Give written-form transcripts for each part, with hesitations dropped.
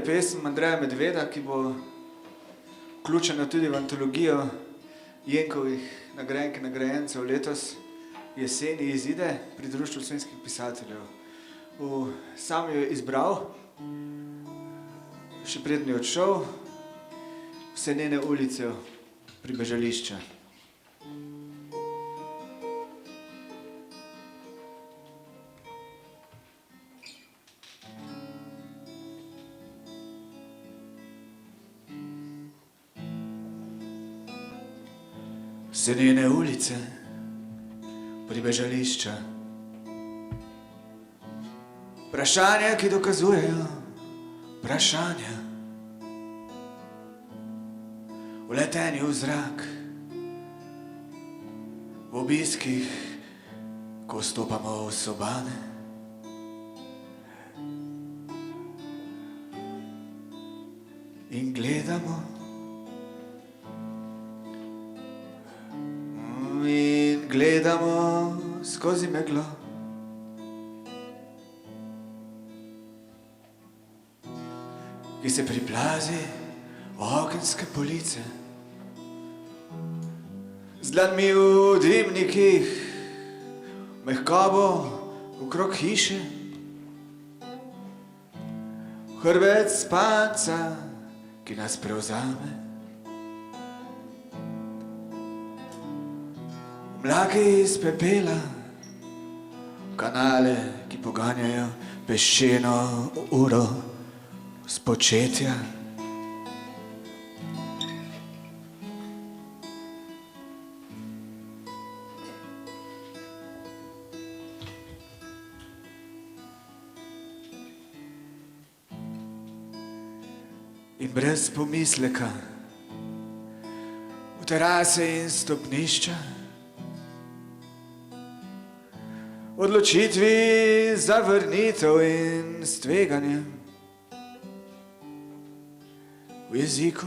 pesem Andreja Medveda, ki bo vključena tudi v antologijo Jenkovih nagrajenk in nagrajencev letos jeseni izide pri Društvu slovenskih pisateljev. Sam jo je izbral, še preden je odšel, Vse njene ulice pribežališča. Vse njene ulice pribežališča, vprašanja, ki dokazujejo vprašanja, uleteni v zrak, v obiskih, ko vstopamo v sobane. In gledamo, skozi meglo. Ki se priplazi v okenske police, z dlanmi v dimnikih, mehkobo okrog hiše, hrbet spanca, ki nas prevzame, mlaki iz pepela, kanale, ki poganjajo peščeno uro spočetja. In brez pomisleka v terase in stopnišča, odločitvi za vrnitev in s tveganjem v jeziku,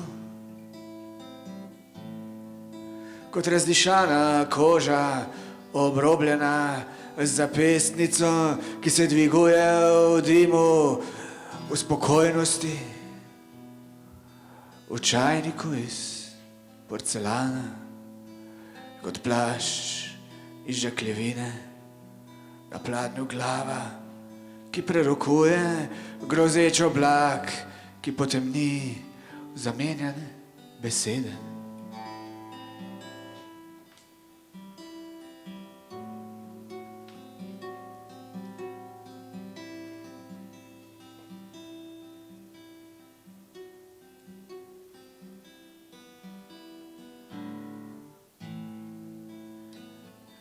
kot razdišana koža, obrobljena z zapestnico, ki se dviguje v dimu, v spokojnosti, v čajniku iz porcelana, kot plašč iz žakljevine, na pladnju glava, ki prerokuje grozeč oblak, ki potemni zamenjane besede.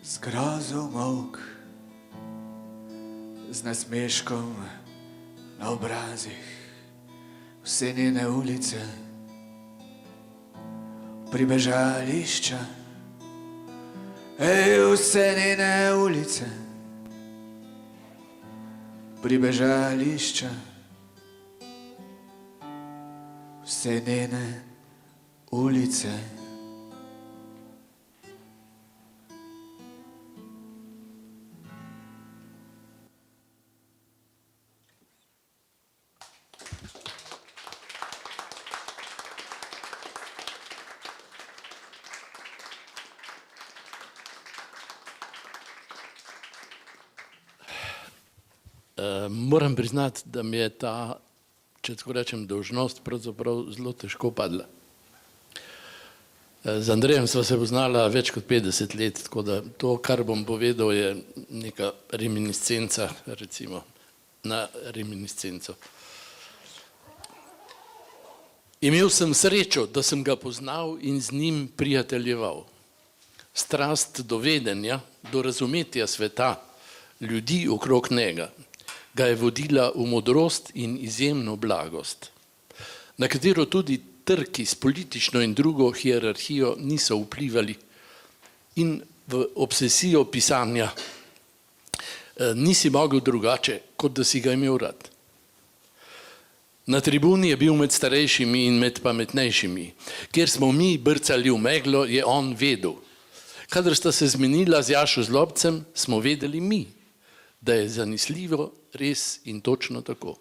Z grozo molk, z nasmeškom na obrazih, vse njene ulice pribežališča. Vse njene ulice pribežališča, vse njene ulice. Moram priznati, da mi je ta, če tako rečem, dolžnost pravzaprav zelo težko padla. Z Andrejem sva se poznala več kot 50 let, tako da to, kar bom povedal, je neka reminiscenca, recimo, na reminiscenco. Imel sem srečo, da sem ga poznal in z njim prijateljeval. Strast do vedenja, do razumetja sveta, ljudi okrog njega, ga je vodila v modrost in izjemno blagost, na katero tudi trki s politično in drugo hierarhijo niso vplivali, in v obsesijo pisanja nisi mogel drugače, kot da si ga imel rad. Na tribuni je bil med starejšimi in med pametnejšimi. Kjer smo mi brcali v meglo, je on vedel. Kadar sta se zmenila z Jašo Zlobcem, smo vedeli mi, da je zanesljivo res in točno tako.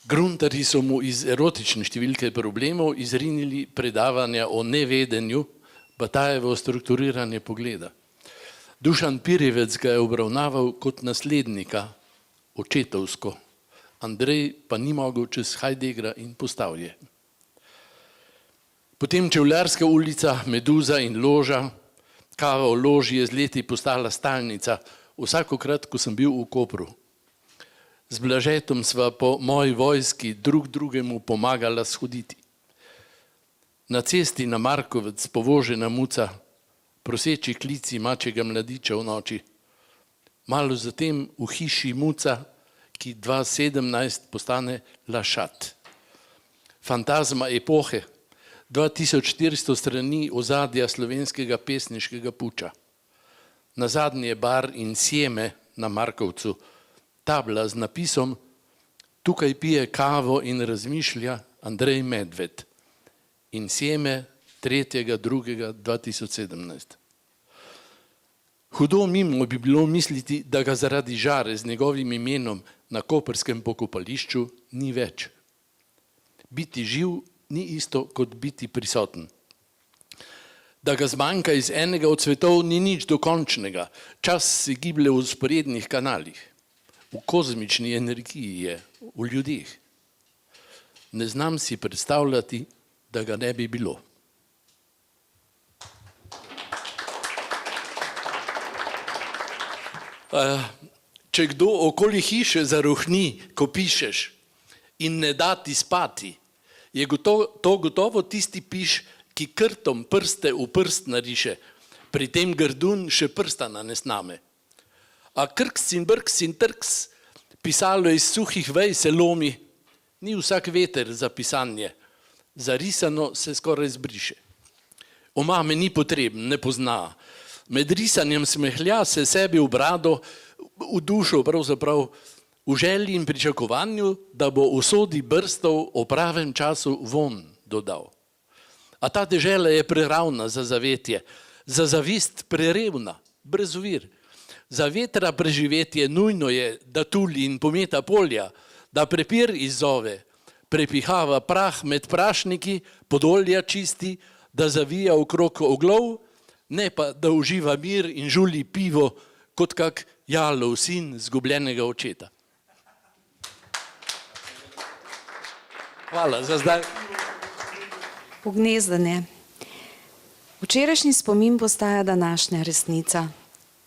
Gruntarji so mu iz erotične številke problemov izrinili predavanja o nevedenju, Batajevo strukturiranje pogleda. Dušan Pirjevec ga je obravnaval kot naslednika, očetovsko. Andrej pa ni mogel čez Heideggera in Postavlje. Potem Čevljarska ulica, Meduza in Loža. Kava v Loži je z leti postala stalnica, vsakokrat, ko sem bil v Kopru. Z Blažetom sva po moji vojski drug drugemu pomagala shoditi. Na cesti na Markovec povožena muca, proseči klici mačjega mladiča v noči. Malo zatem v hiši muca, ki 2017 postane Lašat. Fantazma epohe, 2400 strani ozadja slovenskega pesniškega puča. Nazadnje Bar in Sjeme na Markovcu, tabla z napisom Tukaj pije kavo in razmišlja Andrej Medved. In Sjeme 3.2.2017. Hudo mimo bi bilo misliti, da ga zaradi žare z njegovim imenom na koprskem pokopališču ni več. Biti živ ni isto kot biti prisoten. Da ga zmanjka iz enega od svetov ni nič dokončnega, čas se giblje v vzporednih kanalih. V kozmični energiji je, v ljudeh. Ne znam si predstavljati, da ga ne bi bilo. Če kdo okoli hiše zarohni, ko pišeš in ne da ti spati, je to gotovo tisti piš, ki krtom prste v prst nariše, pri tem grdun še prstana ne sname. A krks in brks in trks, pisalo iz suhih vej se lomi, ni vsak veter za pisanje, zarisano se skoraj zbriše. Omame ni potreben, ne pozna. Med risanjem smehlja se sebi v brado, v dušo pravzaprav, v želji in pričakovanju, da bo usodi brstov o pravem času von dodal. A ta dežela je preravna za zavetje, za zavist prerevna, brez ovir. Za vetra preživetje nujno je, da tuli in pometa polja, da prepir izzove, prepihava prah med prašniki, podolja čisti, da zavija okrog oglov, ne pa da uživa mir in žuli pivo, kot kak jalov sin zgubljenega očeta. Hvala za zdaj. Ugnezdanje. Včerajšnji spomin postaja današnja resnica.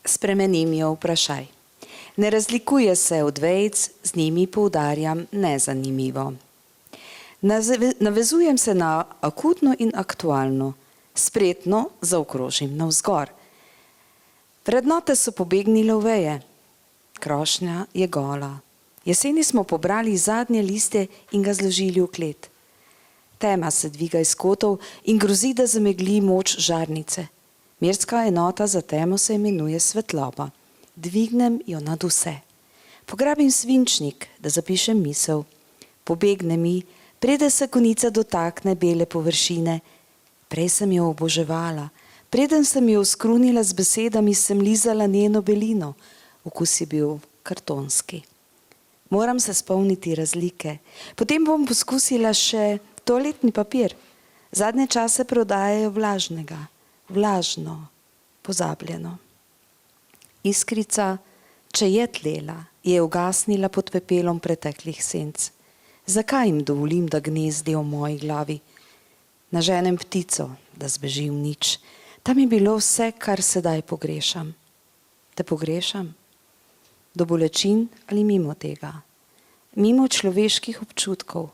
Spremenim jo vprašaj. Ne razlikuje se od vejic, z njimi poudarjam nezanimivo. Navezujem se na akutno in aktualno, spretno zaokrožim navzgor. Vrednote so pobegnile v veje, krošnja je gola. Jeseni smo pobrali zadnje liste in ga zložili v klet. Tema se dviga iz kotov in grozi, da zamegli moč žarnice. Merska enota za temo se imenuje svetloba. Dvignem jo nad vse. Pograbim svinčnik, da zapišem misel. Pobegne mi, preden se konica dotakne bele površine. Prej sem jo oboževala. Preden sem jo skrunila z besedami, sem lizala njeno belino. Okus je bil kartonski. Moram se spomniti razlike. Potem bom poskusila še toaletni papir. Zadnje čase prodajajo vlažnega. Vlažno, pozabljeno. Iskrica, če je tlela, je ugasnila pod pepelom preteklih senc. Zakaj jim dovolim, da gnezdijo v moji glavi? Naženem ptico, da zbeži v nič. Tam je bilo vse, kar sedaj pogrešam. Te pogrešam? Do bolečin ali mimo tega? Mimo človeških občutkov.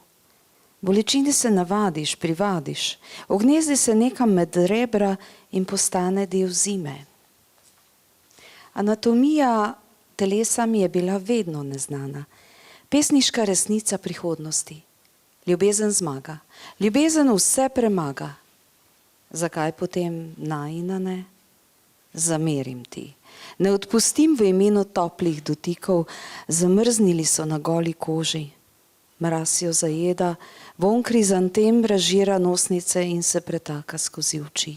Bolečine se navadiš, privadiš, ognezdi se nekam med rebra in postane del zime. Anatomija telesa mi je bila vedno neznana. Pesniška resnica prihodnosti. Ljubezen zmaga. Ljubezen vse premaga. Zakaj potem najina ne? Zamerim ti. Ne odpustim v imenu toplih dotikov, zamrznili so na goli koži. Mraz jo zajeda, vonj krizantem razžira nosnice in se pretaka skozi oči.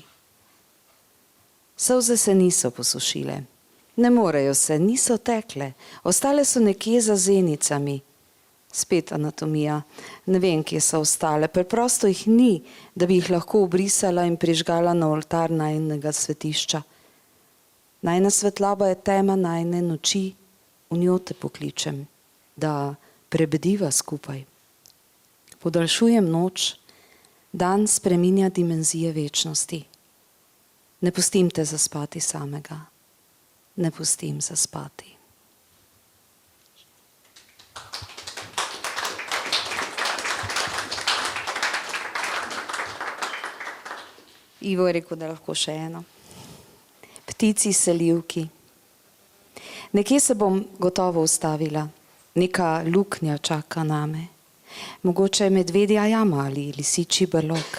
Solze se niso posušile. Ne morejo se, niso tekle. Ostale so nekje za zenicami. Spet anatomija. Ne vem, kje so ostale. Preprosto jih ni, da bi jih lahko obrisala in prižgala na oltar najinega svetišča. Najina svetloba je tema najine noči, v njo te pokličem, da prebediva skupaj. Podaljšujem noč, dan spreminja dimenzije večnosti. Ne pustim te zaspati samega. Ne pustim zaspati. Ivo je rekel, da lahko še eno. Ptici selivki. Nekje se bom gotovo ustavila. Neka luknja čaka name. Mogoče medvedja jama ali lisičji brlog.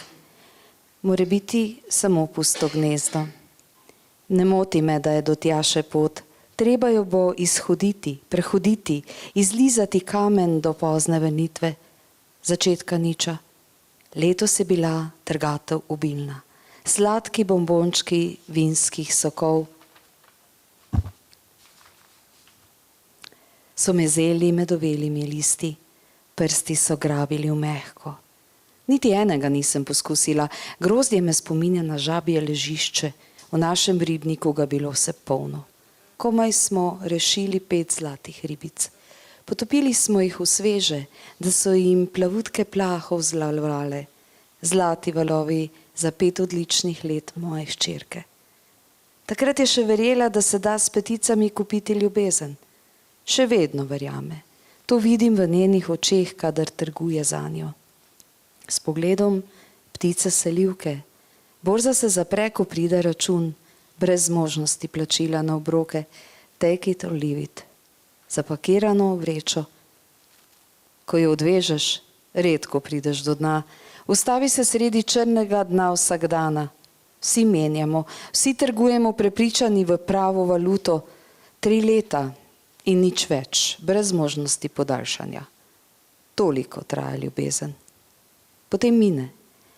More biti samo pusto gnezdo. Ne moti me, da je do tja še pot. Treba jo bo izhoditi, prehoditi, izlizati kamen do pozne venitve, začetka niča. Letos je bila trgatev obilna. Sladki bombončki vinskih sokov so mezeli med ovelimi listi, prsti so grabili v mehko. Niti enega nisem poskusila, grozdje me spominja na žabje ležišče, v našem ribniku ga bilo vse polno. Komaj smo rešili 5 zlatih ribic. Potopili smo jih v sveže, da so jim plavutke plahov zlalovale, zlati valovi za 5 odličnih let moje hčerke. Takrat je še verjela, da se da s peticami kupiti ljubezen. Še vedno verjame. To vidim v njenih očeh, kadar trguje zanjo. S pogledom ptice selivke. Borza se zapre, ko pride račun, brez možnosti plačila na obroke. Take it or leave it. Zapakirano v vrečo. Ko jo odvežeš, redko prideš do dna. Ustavi se sredi črnega dna vsak dana. Vsi menjamo, vsi trgujemo prepričani v pravo valuto. 3 leta in nič več, brez možnosti podaljšanja. Toliko traja ljubezen. Potem mine.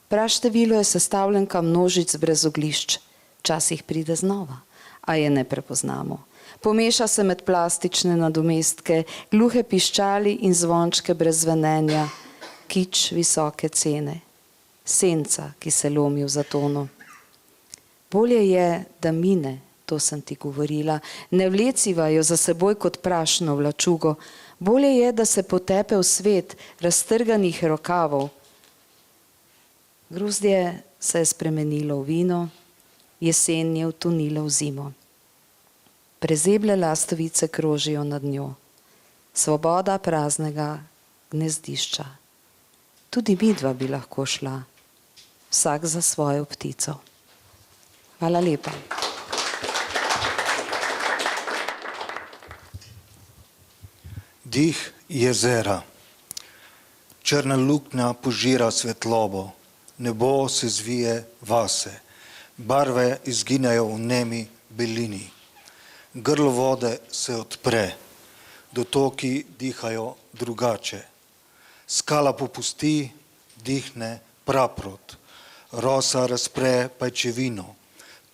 Praštevilo je sestavljenka množic brez oglišč. Včasih pride znova, a je ne prepoznamo. Pomeša se med plastične nadomestke, gluhe piščali in zvončke brez zvenenja, kič visoke cene, senca, ki se lomi v zatonu. Bolje je, da mine, to sem ti govorila, ne vleciva jo za seboj kot prašno vlačugo. Bolje je, da se potepe v svet raztrganih rokavov. Grozdje se je spremenilo v vino, jesen je utonila v zimo. Prezeble lastovice krožijo nad njo. Svoboda praznega gnezdišča. Tudi midva bi lahko šla, vsak za svojo ptico. Hvala lepa. Dih jezera. Črna luknja požira svetlobo, nebo se zvije vase, barve izginejo v nemi belini. Grlo vode se odpre, dotoki dihajo drugače. Skala popusti, dihne praprot, rosa razpre pajčevino,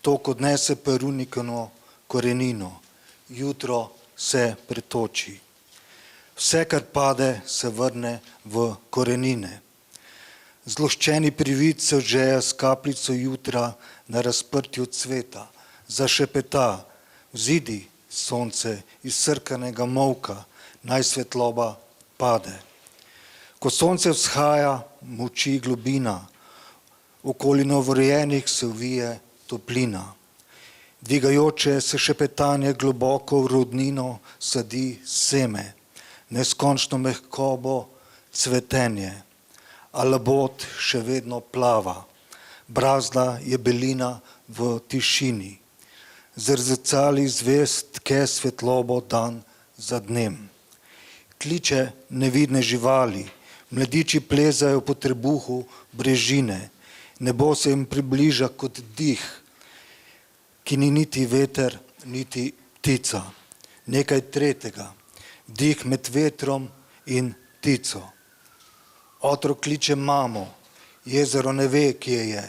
tok odnese perunikino korenino, jutro se pretoči. Vse, kar pade, se vrne v korenine. Zloščeni privid se odžeja s kapljico jutra na razprtju cveta, zašepeta, vzidi sonce iz srkanega molka, naj svetloba pade. Ko sonce vzhaja, moči globina, okoli novorojenih se uvije toplina. Dvigajoče se šepetanje globoko v rodnino sadi seme, neskončno mehkobo cvetenje, a labod še vedno plava, brazda je belina v tišini, zrcali zvest tke svetlobo dan za dnem. Kliče nevidne živali, mladiči plezajo po trebuhu brežine, nebo se jim približa kot dih, ki ni niti veter, niti ptica, nekaj tretjega, dih med vetrom in ptico. Otrok kliče mamo, jezero ne ve, kje je,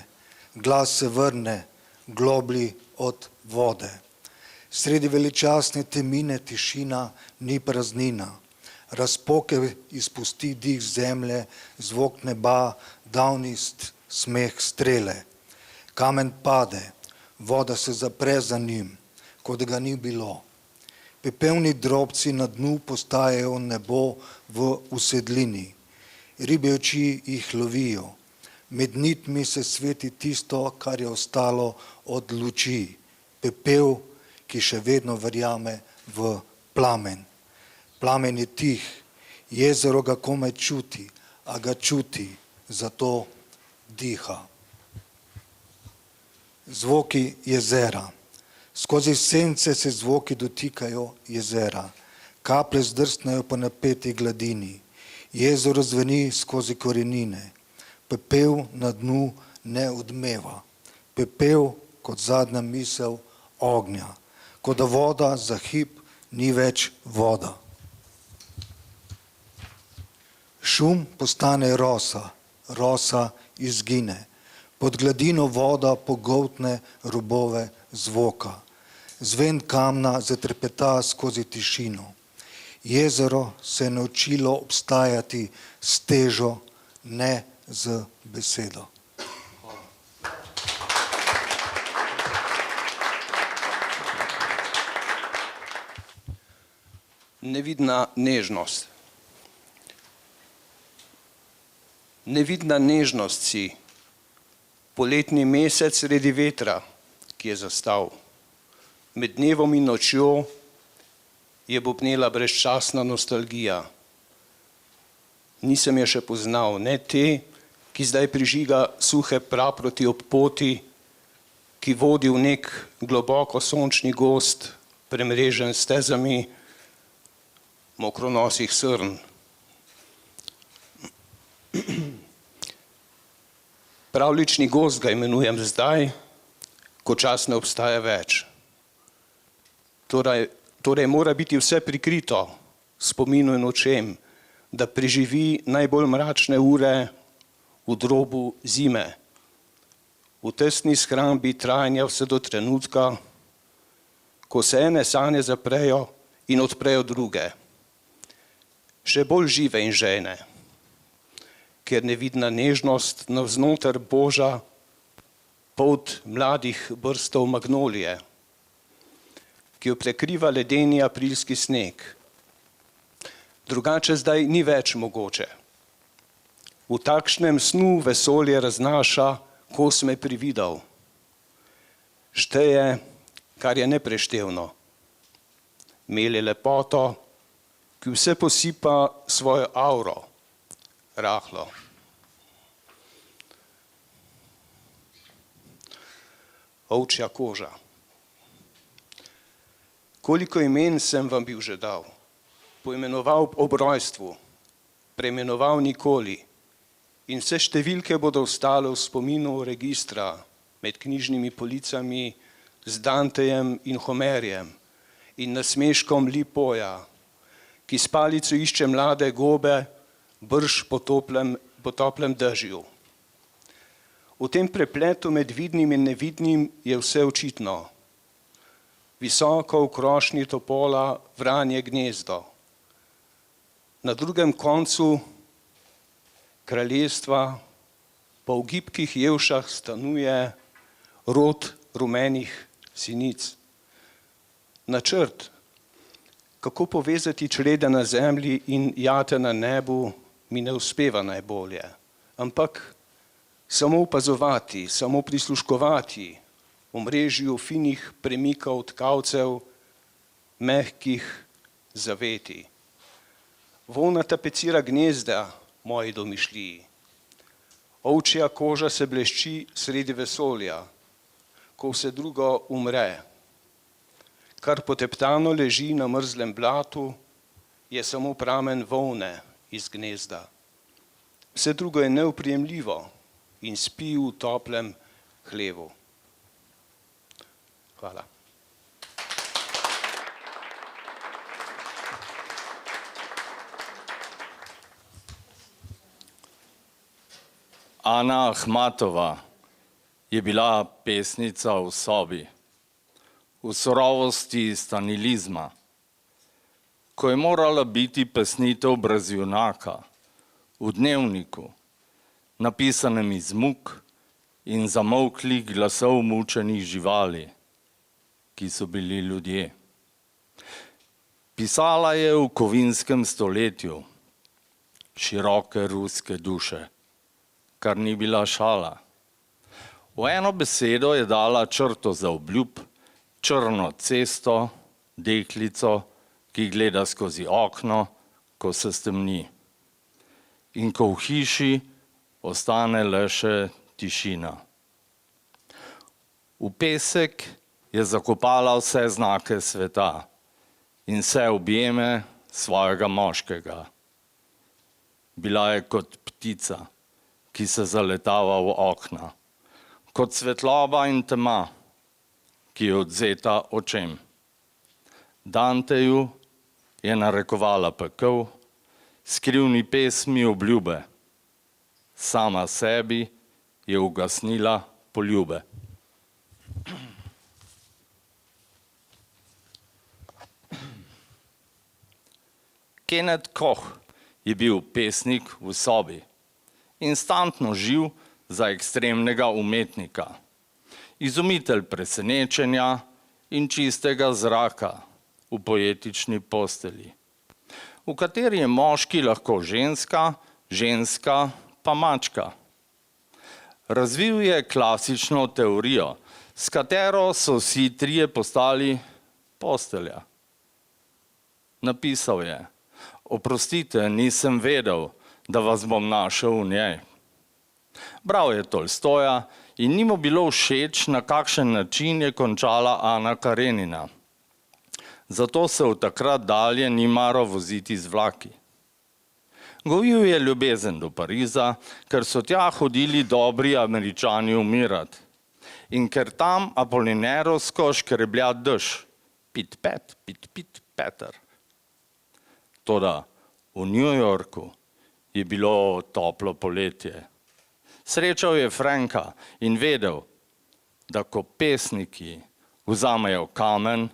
glas se vrne, globlji od vode. Sredi veličastne temine tišina ni praznina, razpoke izpusti dih zemlje, zvok neba, davnist smeh strele. Kamen pade, voda se zapre za njim, kot ga ni bilo. Pepelni drobci na dnu postajajo nebo v usedlini. Ribje oči jih lovijo. Med nitmi se sveti tisto, kar je ostalo od luči. Pepel, ki še vedno verjame v plamen. Plamen je tih, jezero ga komaj čuti, a ga čuti, zato diha. Zvoki jezera. Skozi sence se zvoki dotikajo jezera. Kaplje zdrsnejo po napeti gladini. Jezero zveni skozi korenine. Pepel na dnu ne odmeva. Pepel kot zadnja misel ognja. Kot da voda za hip ni več voda. Šum postane rosa, rosa izgine. Pod gladino voda pogoltne robove zvoka. Zven kamna zatrepeta skozi tišino. Jezero se je naučilo obstajati s težo, ne z besedo. Nevidna nežnost. Nevidna nežnost si, poletni mesec sredi vetra, ki je zastal. Med dnevom in nočjo je bobnela brezčasna nostalgija. Nisem je še poznal, ne te, ki zdaj prižiga suhe praproti ob poti, ki vodi v nek globoko sončni gozd, premrežen s stezami mokronosih srn. Pravljični gozd ga imenujem zdaj, ko čas ne obstaja več. Torej mora biti vse prikrito, spominu in očem, da preživi najbolj mračne ure v drobu zime, v tesni shrambi trajanja vse do trenutka, ko se ene sanje zaprejo in odprejo druge, še bolj žive in žejne, ker nevidna nežnost navznoter boža pot mladih brstov magnolije, ki jo prekriva ledeni aprilski sneg. Drugače zdaj ni več mogoče. V takšnem snu vesolje raznaša, ko sme prividal. Šteje, kar je nepreštevno. Melje lepoto, ki vse posipa svojo auro, rahlo. Ovčja koža. Koliko imen sem vam bil že dal, poimenoval ob rojstvu, preimenoval nikoli in vse številke bodo ostale v spominu registra med knjižnimi policami z Dantejem in Homerjem in nasmeškom Lipoja, ki s palico išče mlade gobe brž po toplem dežju. V tem prepletu med vidnim in nevidnim je vse očitno. Visoko v krošnji topola vranje gnezdo. Na drugem koncu kraljestva pa v gibkih jevšah stanuje rod rumenih sinic. Načrt, kako povezati črede na zemlji in jate na nebu, mi ne uspeva najbolje, ampak samo opazovati, samo prisluškovati v mrežju finih premikov tkalcev, mehkih zaveti. Volna tapecira gnezda moji domišljiji. Ovčja koža se blešči sredi vesolja, ko vse drugo umre. Kar poteptano leži na mrzlem blatu, je samo pramen volne iz gnezda. Vse drugo je neoprijemljivo in spi v toplem hlevu. Hvala. Ana Ahmatova je bila pesnica v sobi, v surovosti stanilizma. ko je morala biti pesnitev brez junaka, v dnevniku, napisanem iz muk in zamolklih glasov mučenih živali, ki so bili ljudje. Pisala je v kovinskem stoletju, široke ruske duše, kar ni bila šala. V eno besedo je dala črto za obljub, črno cesto, deklico, ki gleda skozi okno, ko se stemni. In ko v hiši ostane le še tišina. V pesek je zakopala vse znake sveta in vse objeme svojega moškega. Bila je kot ptica, ki se zaletava v okna, kot svetloba in tema, ki je odzeta očem. Danteju je narekovala pekel, skrivni pesmi obljube, sama sebi je ugasnila poljube. Kenneth Koch je bil pesnik v sobi, instantno živ za ekstremnega umetnika, izumitelj presenečenja in čistega zraka v poetični postelji, v kateri je moški lahko ženska, ženska pa mačka. Razvil je klasično teorijo, s katero so vsi trije postali postelja. Napisal je: oprostite, nisem vedel, da vas bom našel v njej. Bral je Tolstoja in ni mu bilo všeč, na kakšen način je končala Ana Karenina. Zato se od takrat dalje ni maral voziti z vlaki. Gojil je ljubezen do Pariza, ker so tja hodili dobri Američani umirat. In ker tam apolinerovsko škreblja dež, pit pet, Peter. Toda v New Yorku je bilo toplo poletje. Srečal je Franka in vedel, da ko pesniki vzamejo kamen,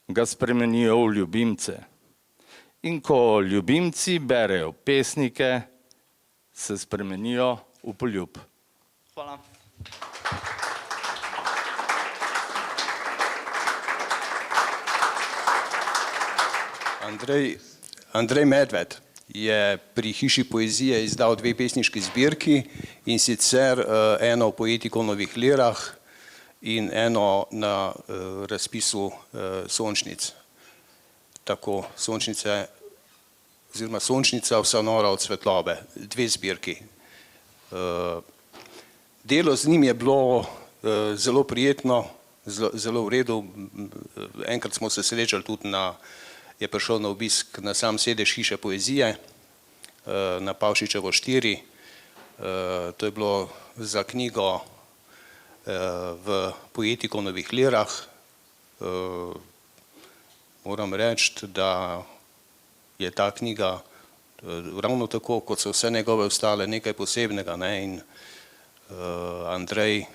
ga spremenijo v ljubimce. In ko ljubimci berejo pesnike, se spremenijo v poljub. Hvala. Andrej Medved je pri Hiši poezije izdal 2 pesniški zbirki, in sicer eno o Poetikonovih lirah in eno na razpisu Sončnic. Tako, Sončnice, oziroma Sončnica vsa nora od svetlobe, 2 zbirki. Delo z njim je bilo zelo prijetno, zelo v redu. Enkrat smo se srečali tudi je prišel na obisk na sam sedež Hiše poezije, na Pavšičevo 4. To je bilo za knjigo v Poetikonovih lirah. Moram reči, da je ta knjiga ravno tako, kot so vse njegove ostale, nekaj posebnega. In Andrej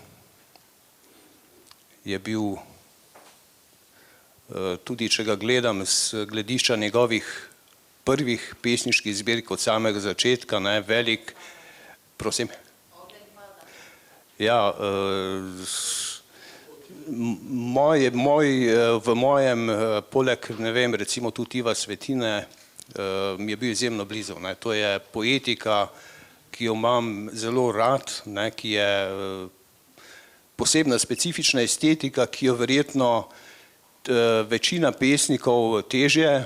je bil, tudi če ga gledam z gledišča njegovih prvih pesniških zbirk od samega začetka, velik, prosim. Ja, v mojem, poleg, ne vem, recimo tudi Iva Svetine, mi je bil izjemno blizu. To je poetika, ki jo imam zelo rad, ki je posebna specifična estetika, ki jo verjetno večina pesnikov težje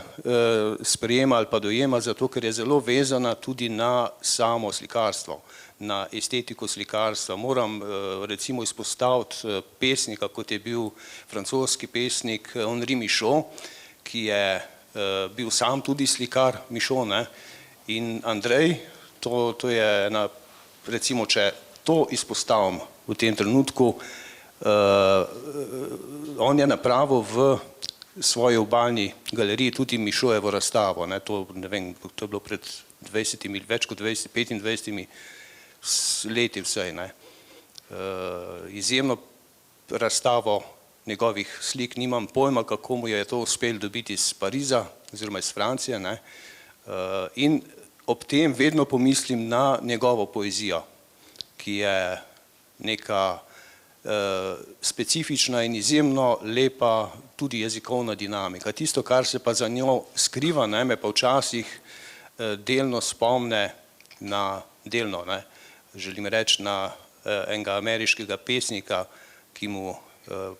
sprejema ali pa dojema, zato ker je zelo vezana tudi na samo slikarstvo, na estetiko slikarstva. Moram recimo izpostaviti pesnika, kot je bil francoski pesnik Henri Michaud, ki je bil sam tudi slikar Michaud, in Andrej, to je ena, recimo, če to izpostavim v tem trenutku, on je napravil v svoji obalni galeriji tudi Mišojevo razstavo. To je bilo pred 20, več kot 25 leti vsej. Izjemno razstavo njegovih slik nimam pojma, kako mu je to uspelo dobiti iz Pariza oziroma iz Francije, ne. In ob tem vedno pomislim na njegovo poezijo, ki je neka specifična in izjemno lepa tudi jezikovna dinamika. Tisto, kar se pa za njo skriva, ne, me pa včasih delno spomne na, delno, ne, želim reči, na enega ameriškega pesnika, ki mu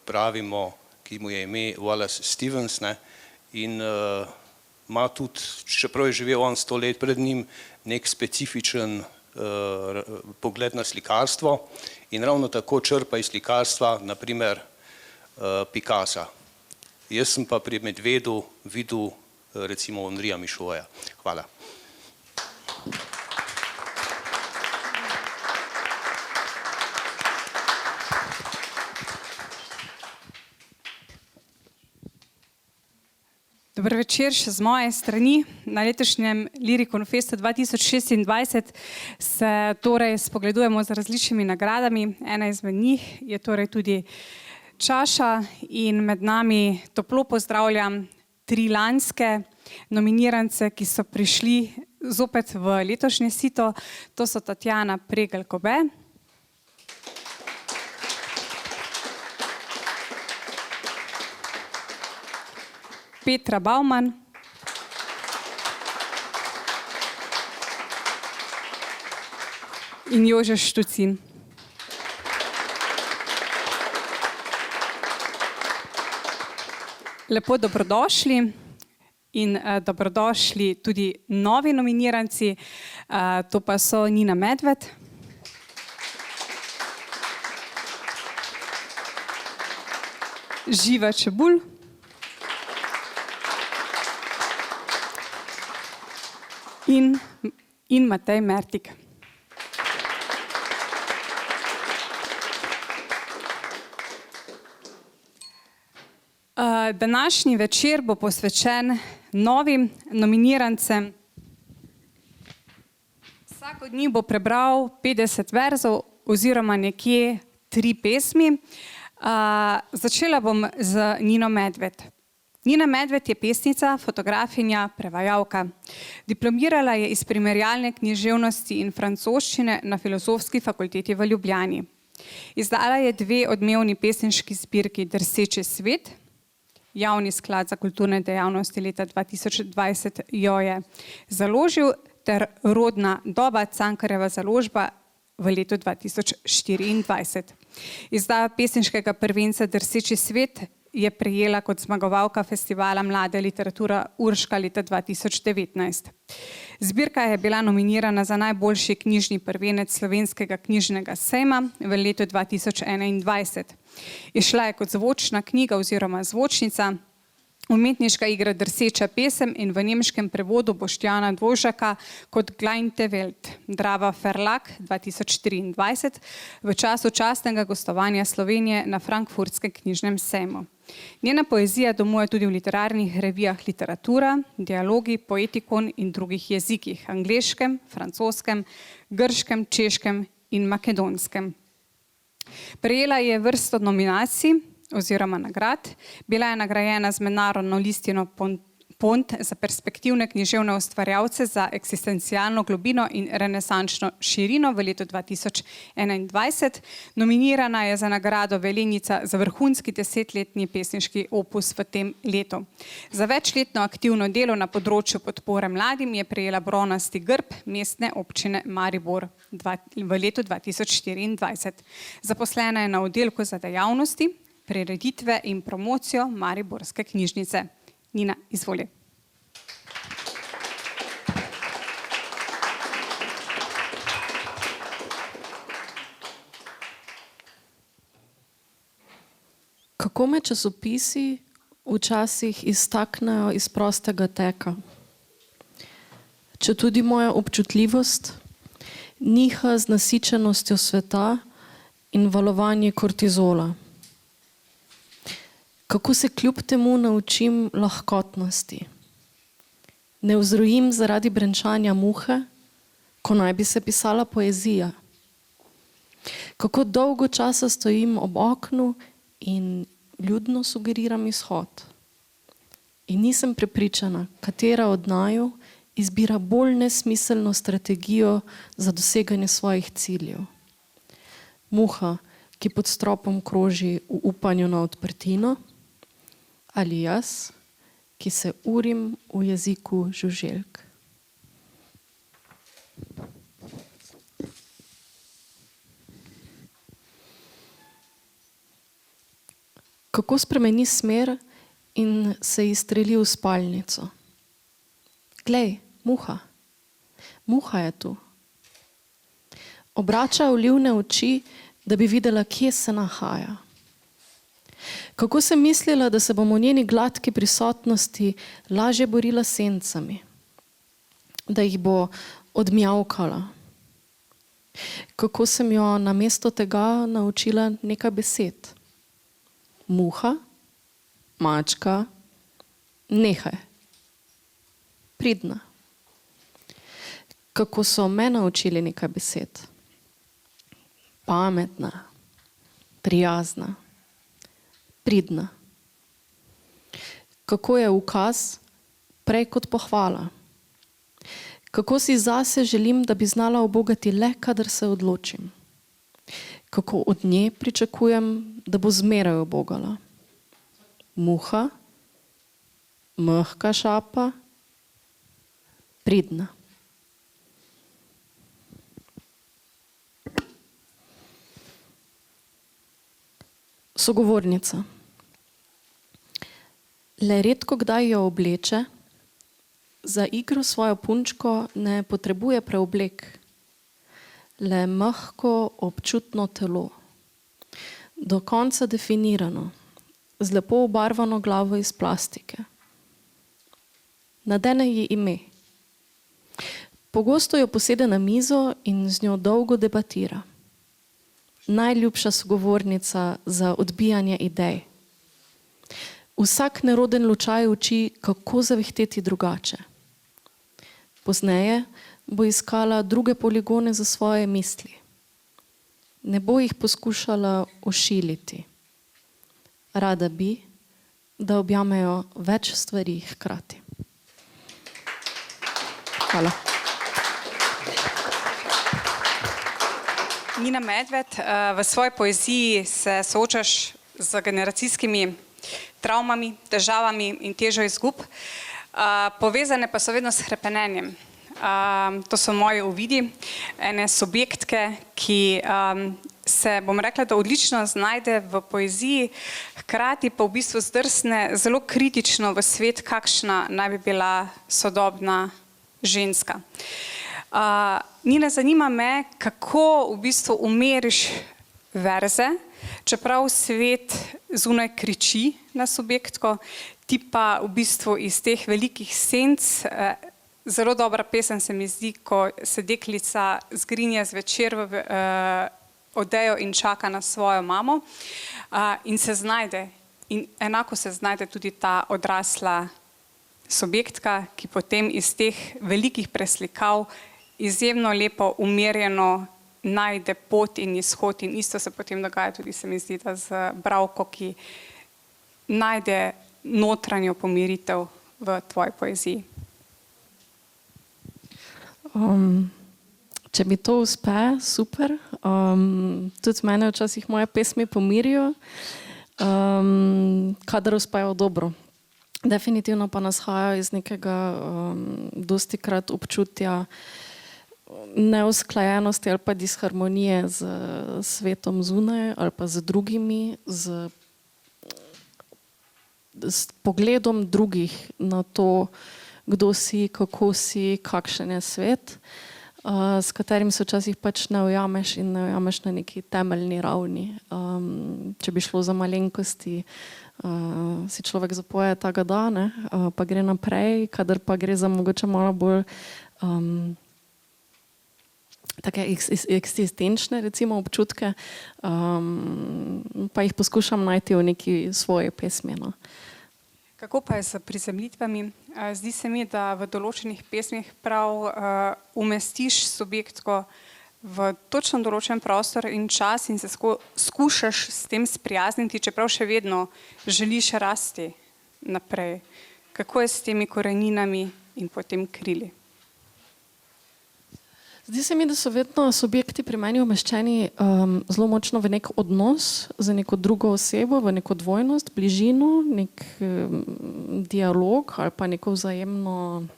pravimo, ki mu je ime Wallace Stevens, ne, in ima tudi, čeprav je živel on 100 let pred njim, nek specifičen pogled na slikarstvo in ravno tako črpa iz slikarstva, naprimer Picassa. Jaz sem pa pri medvedu videl recimo Henrija Michauxa. Hvala. Dober večer še z moje strani. Na letošnjem Lyricon Festu 2026 se torej spogledujemo z različnimi nagradami. Ena izmed njih je torej tudi čaša in med nami toplo pozdravljam 3 lanske nominirance, ki so prišli zopet v letošnje sito. To so Tatjana Pregl-Kobe, Petra Bauman in Jože Štucin. Lepo dobrodošli in dobrodošli tudi novi nominiranci, to pa so Nina Medved, Živa Čebulj, in Matej Mertik. Današnji večer bo posvečen novim nominirancem. Vsak od njih bo prebral 50 verzov oziroma nekje 3 pesmi. Začela bom z Nino Medved. Nina Medved je pesnica, fotografinja, prevajalka. Diplomirala je iz primerjalne književnosti in francoščine na Filozofski fakulteti v Ljubljani. Izdala je 2 odmevni pesniški zbirki Drseči svet, Javni sklad za kulturne dejavnosti leta 2020 jo je založil, ter Rodna doba, Cankarjeva založba v letu 2024. Izdaja pesniškega prvenca Drseči svet je prejela kot zmagovalka festivala Mlada literatura Urška leta 2019. Zbirka je bila nominirana za najboljši knjižni prvenec Slovenskega knjižnega sejma v letu 2021. Izšla je kot zvočna knjiga oziroma zvočnica, umetniška igra Drseča pesem in v nemškem prevodu Boštjana Dvožaka kot Gleinte Welt, Drava Verlag 2023 v času častnega gostovanja Slovenije na Frankfurtskem knjižnem sejmu. Njena poezija domuje tudi v literarnih revijah Literatura, Dialogi, Poetikon in drugih jezikih, angleškem, francoskem, grškem, češkem in makedonskem. Prejela je vrsto nominacij oziroma nagrad. Bila je nagrajena z mednarodno listino Pont za perspektivne književne ustvarjalce za eksistencialno globino in renesančno širino v letu 2021. Nominirana je za nagrado Velenica za vrhunski 10-letni pesniški opus v tem letu. Za večletno aktivno delo na področju podpore mladim je prejela bronasti grb Mestne občine Maribor v letu 2024. Zaposlena je na oddelku za dejavnosti, prireditve in promocijo Mariborske knjižnice. Nina, izvoli. Kako me časopisi včasih iztaknejo iz prostega teka? Četudi moja občutljivost niha z nasičenostjo sveta in valovanje kortizola. Kako se kljub temu naučim lahkotnosti? Ne vzrojim zaradi brenčanja muhe, ko naj bi se pisala poezija. Kako dolgo časa stojim ob oknu in ljudno sugeriram izhod. In nisem prepričana, katera od naju izbira bolj nesmiselno strategijo za doseganje svojih ciljev. Muha, ki pod stropom kroži v upanju na odprtino, ali jaz, ki se urim v jeziku žuželk. Kako spremeni smer in se izstreli v spalnico. Glej, muha. Muha je tu. Obrača olivne oči, da bi videla, kje se nahaja. Kako sem mislila, da se bom v njeni gladki prisotnosti lažje borila s sencami, da jih bo odmjavkala. Kako sem jo namesto tega naučila nekaj besed. Muha, mačka, nehaj. Pridna. Kako so me naučili nekaj besed. Pametna, prijazna, pridna. Kako je ukaz prej kot pohvala. Kako si zase želim, da bi znala ubogati le, kadar se odločim. Kako od nje pričakujem, da bo zmeraj ubogala. Muha, mehka šapa, pridna. Sogovornica. Le redko kdaj jo obleče, za igro svojo punčko ne potrebuje preoblek. Le mehko, občutno telo. Do konca definirano, z lepo obarvano glavo iz plastike. Nadene ji ime. Pogosto jo posede na mizo in z njo dolgo debatira. Najljubša sogovornica za odbijanje idej. Vsak neroden lučaj uči, kako zavihteti drugače. Pozneje bo iskala druge poligone za svoje misli. Ne bo jih poskušala ošiliti. Rada bi, da objamejo več stvari hkrati. Hvala. Nina Medved, v svoji poeziji se soočaš z generacijskimi travmami, težavami in težo izgub, povezane pa so vedno s hrepenenjem. To so moji uvidi, ene subjektke, ki se, bom rekla, da odlično znajde v poeziji, hkrati pa v bistvu zdrsne zelo kritično v svet, kakšna naj bi bila sodobna ženska. Nina, zanima me, kako v bistvu umeriš verze, čeprav svet zunaj kriči na subjektko, ti pa v bistvu iz teh velikih senc, zelo dobra pesem se mi zdi, ko se deklica zgrinja zvečer v odejo in čaka na svojo mamo in se znajde. In enako se znajde tudi ta odrasla subjektka, ki potem iz teh velikih preslikav izjemno lepo, umirjeno najde pot in izhod in isto se potem dogaja tudi, se mi zdi, da z bralko, ki najde notranjo pomiritev v tvoji poeziji. Če mi to uspe, super. Tudi mene včasih moje pesmi pomirijo, kadar uspejo dobro. Definitivno pa nahajajo iz nekega dostikrat občutja neusklajenosti ali pa disharmonije z svetom zunaj ali pa z drugimi, s pogledom drugih na to, kdo si, kako si, kakšen je svet, s katerim se včasih pač ne ujameš in ne ujameš na neki temeljni ravni. Če bi šlo za malenkosti, si človek zapoje tega dane, pa gre naprej, kadar pa gre za mogoče malo bolj take eksistenčne recimo občutke, pa jih poskušam najti v neki svoji pesmi. No. Kako pa je s prizemljitvami? Zdi se mi, da v določenih pesmih prav umestiš subjektko v točno določen prostor in čas in se skušaš s tem sprijazniti, čeprav še vedno želiš rasti naprej. Kako je s temi koreninami in potem krili? Zdi se mi, da so vedno subjekti pri meni umeščeni zelo močno v nek odnos z neko drugo osebo, v neko dvojnost, bližino, nek dialog ali pa neko vzajemno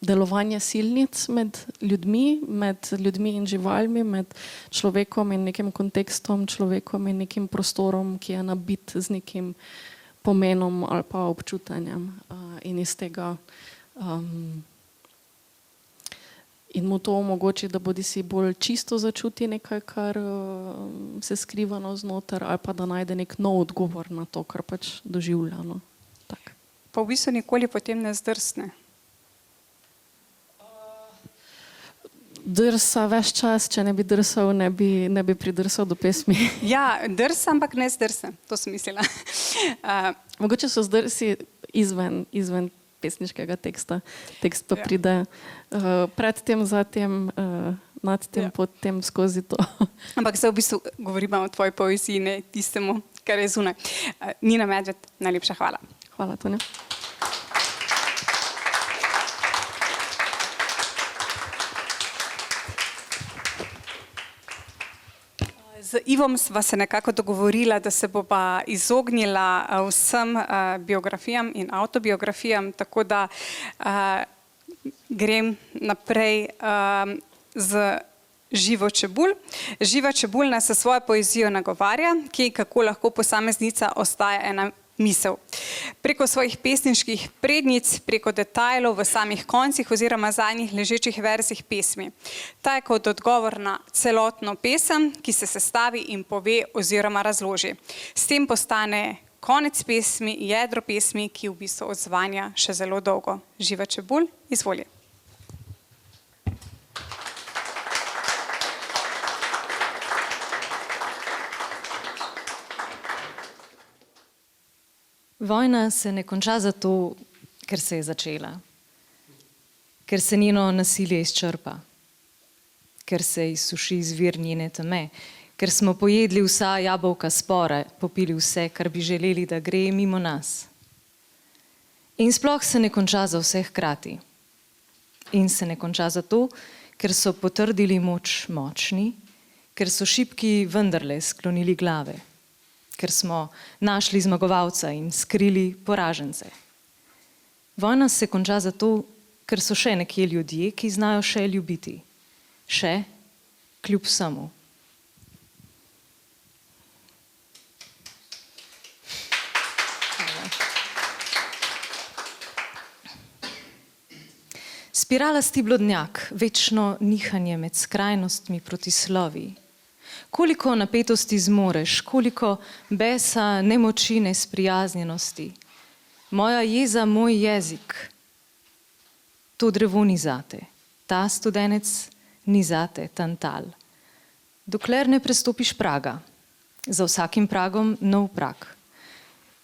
delovanje silnic med ljudmi in živalmi, med človekom in nekim kontekstom, človekom in nekim prostorom, ki je nabit z nekim pomenom ali pa občutanjem. In iz tega in mu to omogoči, da bodi si bolj čisto začuti nekaj, kar se skriva navznoter, ali pa da najde nek nov odgovor na to, kar pač doživlja. No. Tak. Pa v bistvu nikoli potem ne zdrsne. Drsa ves čas, če ne bi drsal, ne bi pridrsal do pesmi. Ja, drsa, ampak ne zdrsne, to sem mislila. Mogoče so zdrsi izven pesniškega teksta. Tekst pa pride pred tem, zatem, nad tem, pod tem, skozi to. Ampak se v bistvu govorimo o tvoji poeziji, ne tistemu, kar je zunaj. Nina Medved, najlepša hvala. Hvala, Tonja. Z Ivom sva se nekako dogovorila, da se bova izognila vsem biografijam in avtobiografijam, tako da grem naprej z Živo Čebulj. Živa Čebulj nas s svojo poezijo nagovarja, kje in kako lahko posameznica ostaja ena misel. Preko svojih pesniških prednic, preko detajlov v samih koncih oziroma zadnjih ležečih verzih pesmi. Ta je kot odgovor na celotno pesem, ki se sestavi in pove oziroma razloži. S tem postane konec pesmi, jedro pesmi, ki v bistvu odzvanja še zelo dolgo. Živa Čebulj, izvoli. Vojna se ne konča zato, ker se je začela, ker se njeno nasilje izčrpa, ker se izsuši izvir njene teme, ker smo pojedli vsa jabolka spora, popili vse, kar bi želeli, da gre mimo nas. In sploh se ne konča za vse hkrati. In se ne konča zato, ker so potrdili moč močni, ker so šibki vendarle sklonili glave, ker smo našli zmagovalca in skrili poražence. Vojna se konča zato, ker so še nekje ljudje, ki znajo še ljubiti. Še, kljub vsemu. Spiralasti blodnjak, večno nihanje med skrajnostmi proti slovi. Koliko napetosti zmoreš, koliko besa, nemoči, nesprijaznjenosti. Moja jeza, moj jezik. To drevo ni zate, ta studenec ni zate, Tantal. Dokler ne prestopiš praga, za vsakim pragom nov prag.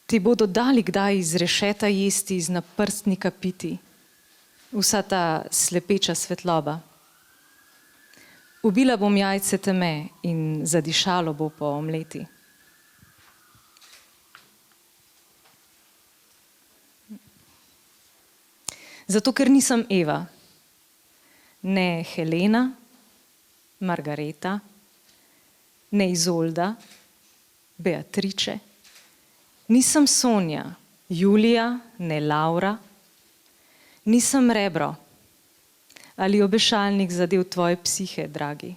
Ti bodo dali kdaj iz rešeta jesti, iz naprstnika piti. Vsa ta slepeča svetloba. Ubila bom jajce teme in zadišalo bo po omleti. Zato, ker nisem Eva, ne Helena, Margareta, ne Izolda, Beatriče, nisem Sonja, Julija, ne Laura, nisem rebro, ali obešalnik zadev tvoje psihe, dragi.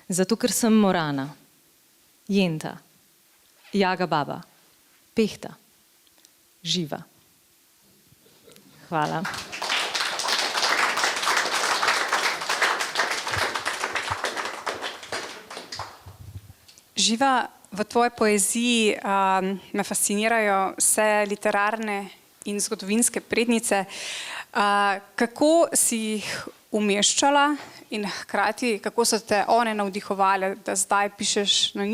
Zato, ker sem Morana, Jenta, Jaga baba, Pehta, Živa. Hvala. Živa, v tvoji poeziji me fascinirajo vse literarne in zgodovinske prednice. Kako si jih umeščala in hkrati kako so te one navdihovale, da zdaj pišeš o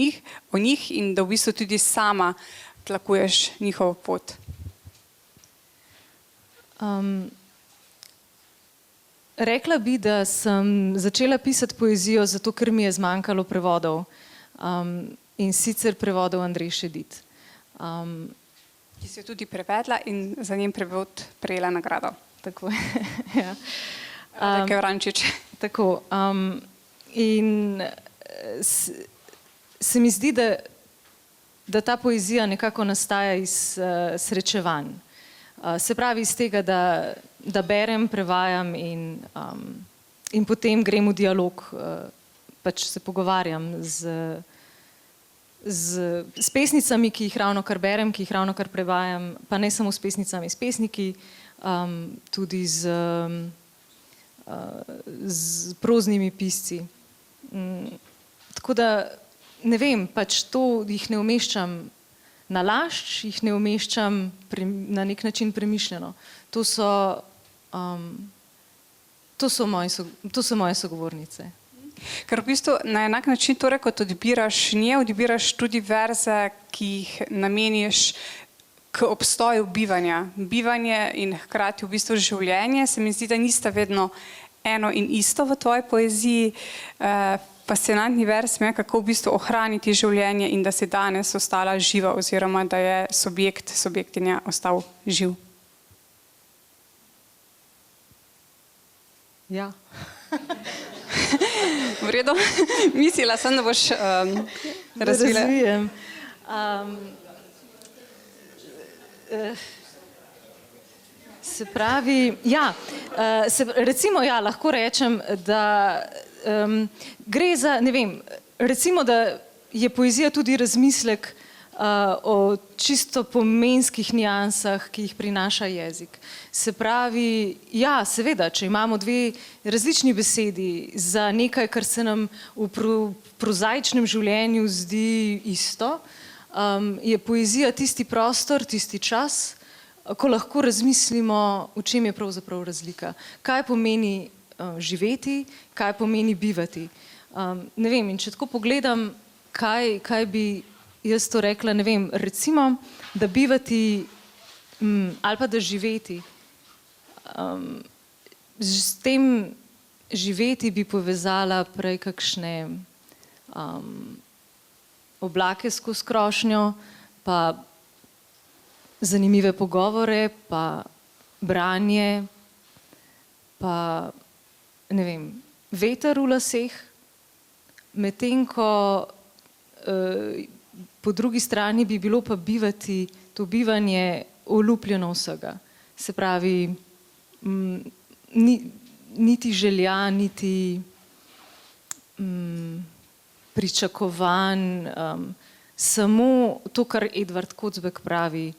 njih in da v bistvu tudi sama tlakuješ njihovo pot? Rekla bi, da sem začela pisati poezijo zato, ker mi je zmanjkalo prevodov. In sicer prevodov Andrej Šedit. Ki si jo tudi prevedla in za njen prevod prejela nagrado. Tako je. Ja. Radeke Vrančič. Tako. In se mi zdi, da ta poezija nekako nastaja iz srečevanj. Se pravi iz tega, da berem, prevajam in potem grem v dialog, pač se pogovarjam s pesnicami, ki jih ravnokar berem, ki jih ravnokar prevajam, pa ne samo s pesnicami, s pesniki, tudi z proznimi pisci. Tako da, ne vem, pač to jih ne umeščam na lašč, jih ne umeščam na nek način premišljeno. To so moje sogovornice. Ker v bistvu na enak način, torej kot odbiraš nje, odbiraš tudi verze, ki jih nameniš k obstoju bivanja. Bivanje in hkrati v bistvu življenje, se mi zdi, da nista vedno eno in isto v tvoji poeziji. Fascinantni verz mi je, kako v bistvu ohraniti življenje in da si danes ostala živa oziroma da je subjektinja ostal živ. Ja. V redu, mislila sem, da boš razvila. Razvijem. Se pravi, ja, recimo, ja, lahko rečem, da gre za, ne vem, recimo, da je poezija tudi razmislek o čisto pomenskih nijansah, ki jih prinaša jezik. Se pravi, ja, seveda, če imamo dve različni besedi za nekaj, kar se nam v prozaičnem življenju zdi isto, je poezija tisti prostor, tisti čas, ko lahko razmislimo, v čem je pravzaprav razlika. Kaj pomeni živeti, kaj pomeni bivati. Ne vem, in če tako pogledam, kaj bi jaz to rekla, ne vem, recimo, da bivati ali pa da živeti. S tem živeti bi povezala prej kakšne oblake skozi krošnjo, pa zanimive pogovore, pa branje, pa ne vem, veter v laseh, medtem ko po drugi strani bi bilo pa bivati, to bivanje olupljeno vsega. Se pravi, niti želja, niti pričakovanj, samo to, kar Edvard Kocbek pravi,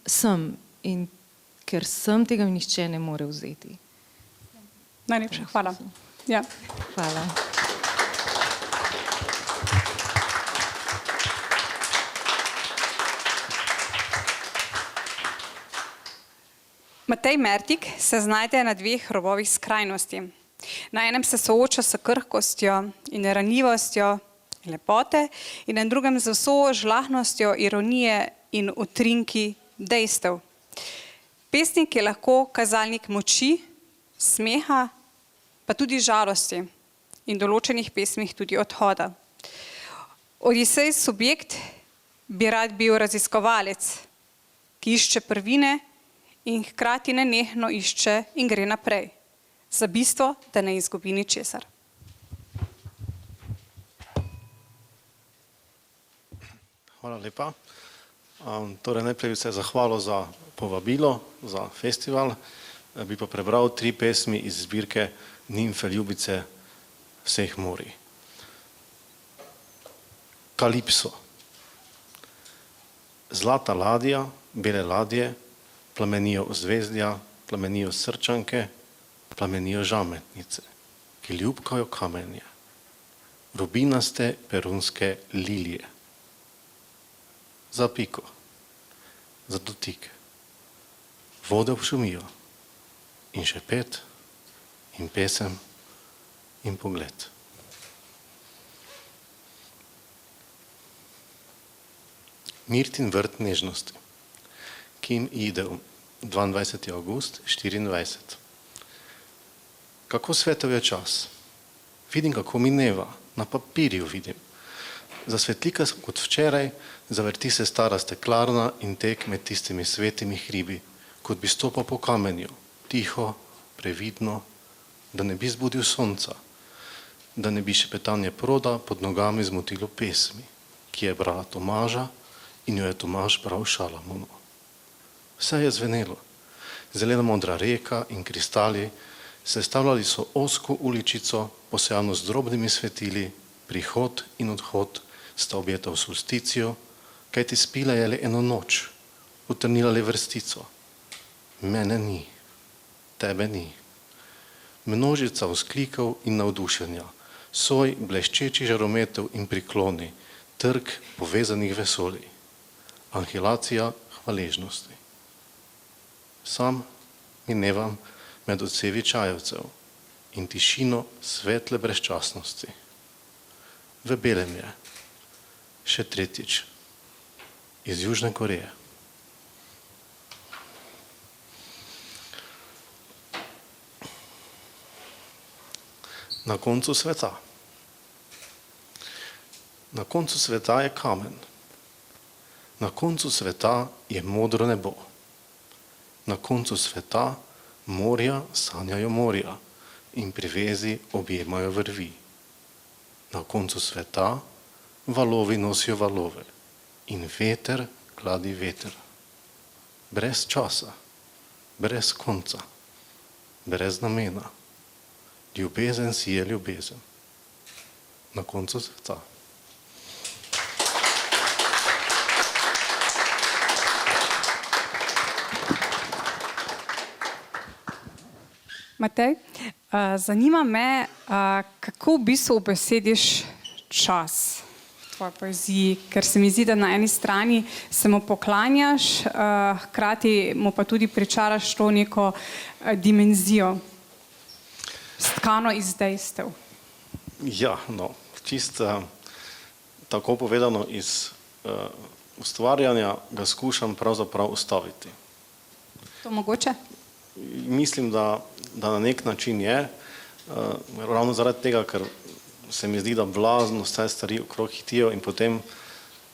sem, in ker sem, tega mi nihče ne more vzeti. Najlepša hvala. Ja. Hvala. Matej Mertik se znajde na dveh robovih skrajnosti. Na enem se sooča s krhkostjo in ranljivostjo lepote in na drugem z vso žlahtnostjo ironije in utrinki dejstev. Pesnik je lahko kazalnik moči, smeha, pa tudi žalosti in določenih pesmih tudi odhoda. Odisej subjekt bi rad bil raziskovalec, ki išče prvine in hkrati nenehno išče in gre naprej, za bistvo, da ne izgubi ničesar. Hvala lepa. Torej najprej se zahvalo za povabilo, za festival. Bi pa prebral 3 pesmi iz zbirke Nimfe ljubice vseh morij. Kalipso. Zlata ladja, bele ladje, plamenijo ozvezdja, plamenijo srčanke, plamenijo žametnice, ki ljubkajo kamenje, rubinaste perunske lilije. Za piko, za dotik, vode obšumijo in šepet in pesem in pogled. Mirtin vrt nežnosti. Kim Idel, 22. avgust 24. kako svetel je čas. Vidim, kako mineva, na papirju vidim. Zasvetlika kot včeraj, zavrti se stara steklarna in tek med tistimi svetimi hribi, kot bi stopal po kamenju, tiho, previdno, da ne bi zbudil sonca, da ne bi šepetanje proda pod nogami zmotilo pesmi, ki je brala Tomaža in jo je Tomaž bral Šalamonu. Vse je zvenelo. Zelena modra reka in kristali sestavljali so ozko uličico, posejano z drobnimi svetili, prihod in odhod sta objetal solsticijo, kajti spila je le eno noč, utrnila le vrstico. Mene ni, tebe ni. Množica vzklikov in navdušenja, soj bleščeči žarometov in prikloni, trg povezanih vesolij, anhilacija hvaležnosti. Sam minevam med odsevi čajevcev in tišino svetle brezčasnosti. V belem je, še tretjič, iz Južne Koreje. Na koncu sveta. Na koncu sveta je kamen. Na koncu sveta je modro nebo. Na koncu sveta morja sanjajo morja in pri vezi objemajo vrvi. Na koncu sveta valovi nosijo valove in veter gladi veter. Brez časa, brez konca, brez namena. Ljubezen si je ljubezen. Na koncu sveta. Matej, zanima me, kako v bistvu obesediš čas v tvoji poeziji, ker se mi zdi, da na eni strani se mu poklanjaš, hkrati mu pa tudi pričaraš to neko dimenzijo, stkano iz dejstev. Ja, no, čisto tako povedano iz ustvarjanja ga skušam pravzaprav ustaviti. To mogoče? Mislim, da na nek način je, ravno zaradi tega, ker se mi zdi, da blazno vse stvari okrog hitijo in potem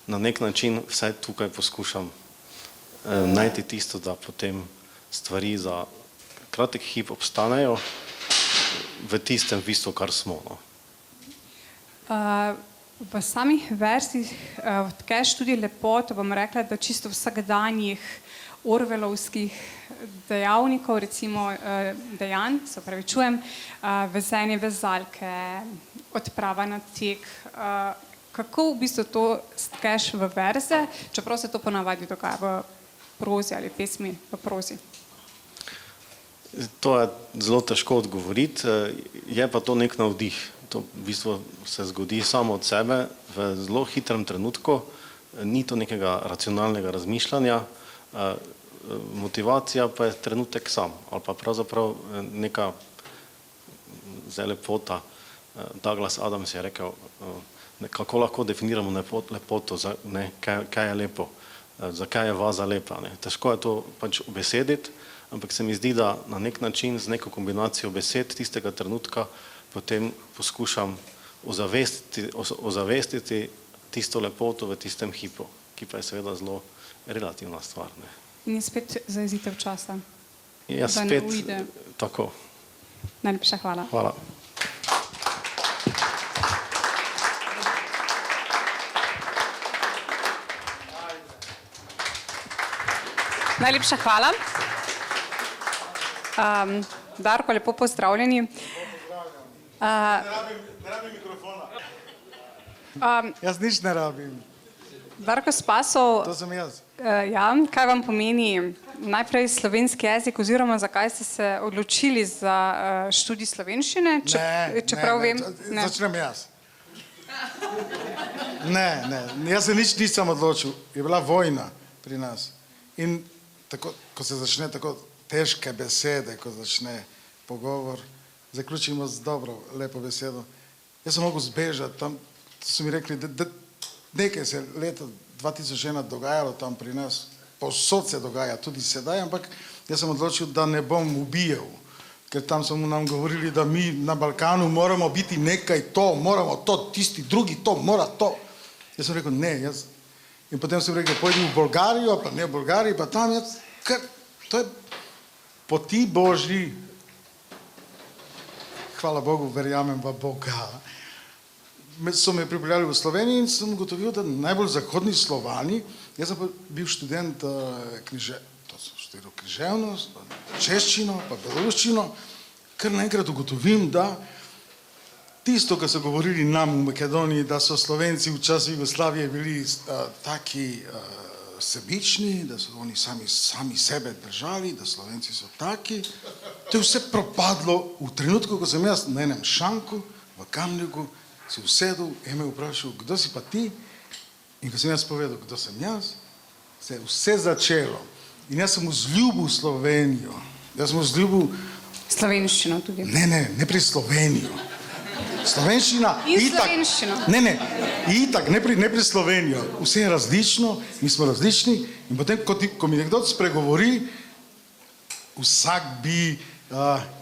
na nek način vsaj tukaj poskušam najti tisto, da potem stvari za kratek hip obstanejo v tistem bistvu, kar smo. No. V samih verzih tkeš tudi lepoto, bom rekla, da čisto vsakdanjih orwellovskih dejavnikov, recimo dejanj, se opravičujem, vezenje vezalke, odprava na tek. Kako v bistvu to stkeš v verze, čeprav se to ponavadi dogaja v prozi ali pesmi v prozi? To je zelo težko odgovoriti, je pa to nek navdih. To v bistvu se zgodi samo od sebe v zelo hitrem trenutku, ni to nekega racionalnega razmišljanja, motivacija pa je trenutek sam, ali pa pravzaprav neka zdaj lepota. Douglas Adams je rekel, kako lahko definiramo lepoto, kaj je lepo, zakaj je vaza lepa. Težko je to pač obesediti, ampak se mi zdi, da na nek način z neko kombinacijo besed tistega trenutka potem poskušam ozavestiti tisto lepoto v tistem hipu, ki pa je seveda zelo relativna stvar. In je spet zajezitev časa. Ja, spet tako. Najlepša hvala. Hvala. Najlepša hvala. Darko, lepo pozdravljeni. Ne rabim mikrofona. Jaz nič ne rabim. Darko Spasov, To sem jaz. Ja, kaj vam pomeni najprej slovenski jezik oziroma zakaj ste se odločili za študij slovenščine? Čeprav vem. Začnem jaz. Jaz se nič nisem odločil. Je bila vojna pri nas. In tako, ko se začne tako težke besede, ko začne pogovor, zaključimo z dobro, lepo besedo. Jaz sem mogel zbežati tam, so mi rekli, da nekaj se leta 2001 dogajalo tam pri nas, povsod se dogaja, tudi sedaj, ampak jaz sem odločil, da ne bom ubijal ker tam so nam govorili, da mi na Balkanu moramo biti nekaj to, moramo to, tisti drugi to, mora to. Jaz sem rekel, ne, in potem sem rekel, pojdi v Bolgarijo, pa ne v Bolgariji, pa tam, to je poti Božji, hvala Bogu, verjamem v Boga. So me pripeljali v Sloveniji in sem ugotovil, da najbolj zahodni Slovani, jaz sem pa bil študent to sem študiral književnost, češčino, pa beloruščino, kar naenkrat ugotovim, da tisto, kar so govorili nam v Makedoniji, da so Slovenci v času Jugoslavije bili taki sebični, da so oni sami sebe držali, da Slovenci so taki, to je vse propadlo v trenutku, ko sem jaz na enem šanku v Kamniku si usedel in me vprašal, kdo si pa ti? In ko sem jaz povedal, kdo sem jaz, se je vse začelo. In jaz sem vzljubil Slovenijo. Jaz sem vzljubil... Slovenščino tudi. Ne pri Slovenijo. Slovenščina... In slovenščino. Itak, ne pri Slovenijo. Vse je različno, mi smo različni in potem, ko mi nekdo spregovori, vsak bi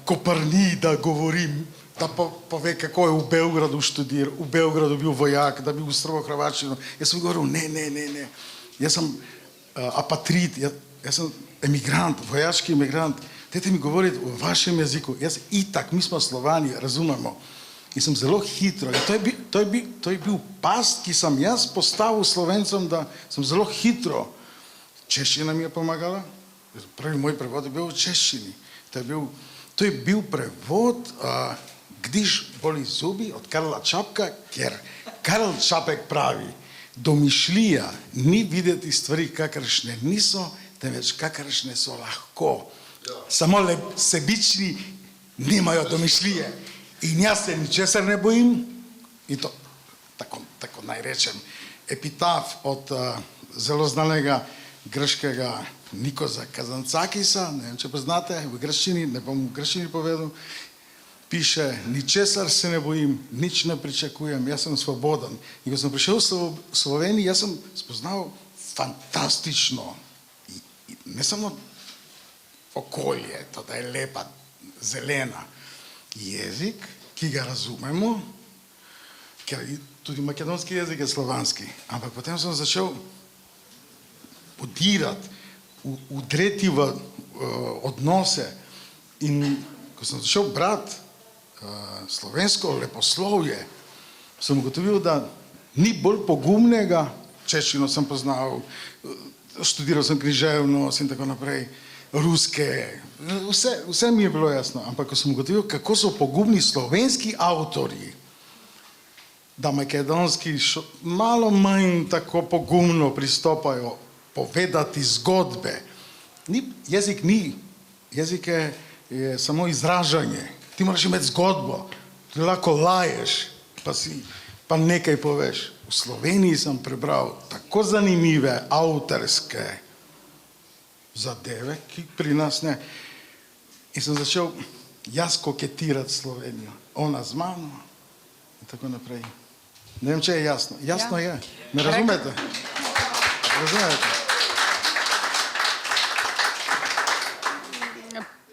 koprni, da govorim, da pove, kako je v Beogradu študiral, v Beogradu bil vojak, da bi ustroval hrvaščino. Jaz sem govoril, ne. Jaz sem apatrid, jaz sem emigrant, vojaški emigrant. Dajte mi govoriti v vašem jeziku. Jaz itak, mi smo Slovani, razumemo. In sem zelo hitro. To je bil past, ki sem jaz postavil Slovencem, da sem zelo hitro. Češčina mi je pomagala. Prvi moj prevod je bil v češčini. To je bil prevod Gdiš boli zubi od Karla Čapka, ker Karl Čapek pravi, domišljija ni videti stvari, kakršne niso, temveč kakršne so lahko. Samo sebični nimajo domišljije. In jaz se ničesar ne bojim, in to, tako naj rečem, epitaf od zelo znanega grškega Nikoza Kazancakisa, ne vem, če poznate, v grščini, ne bom v grščini povedal, piše, ničesar se ne bojim, nič ne pričakujem, jaz sem svoboden. In ko sem prišel v Sloveniji, jaz sem spoznal fantastično, ne samo okolje, to da je lepa, zelena, jezik, ki ga razumemo, ker tudi makedonski jezik je slovanski, ampak potem sem začel udirati, udreti v odnose in ko sem začel brati slovensko leposlovje, sem ugotovil, da ni bolj pogumnega, češčino sem poznal, študiral sem književnost in tako naprej, ruske, vse mi je bilo jasno, ampak ko sem ugotovil, kako so pogumni slovenski avtorji, da makedonski malo manj tako pogumno pristopajo povedati zgodbe. Jezik ni, jezik je samo izražanje. Ti moraš imeti zgodbo, ti lahko laješ, pa nekaj poveš. V Sloveniji sem prebral tako zanimive avtorske zadeve, ki pri nas ne. In sem začel jaz koketirati Slovenijo. Ona z mano in tako naprej. Ne vem, če je jasno. Jasno je. Me razumete? Razumete?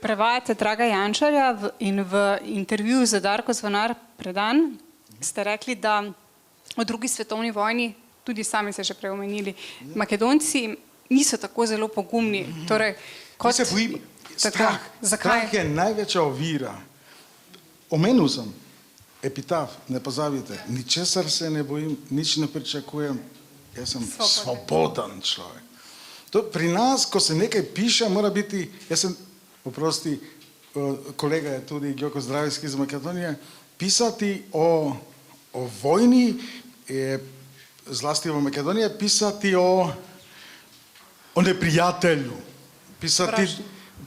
Prevajate Draga Jančarja in v intervjuju za Darko Zvonar Predan ste rekli, da o drugi svetovni vojni, tudi sami ste že prej omenili, Makedonci niso tako zelo pogumni. Torej, kot se bojim, strah je največja ovira. Omenil sem epitaf, ne pozabite, ničesar se ne bojim, nič ne pričakujem, jaz sem svoboden človek. Pri nas, ko se nekaj piše, mora biti, jaz sem oprosti, kolega je tudi Gjoko Zdravijski iz Makedonije, pisati o vojni, zlasti v Makedoniji, pisati o neprijatelju,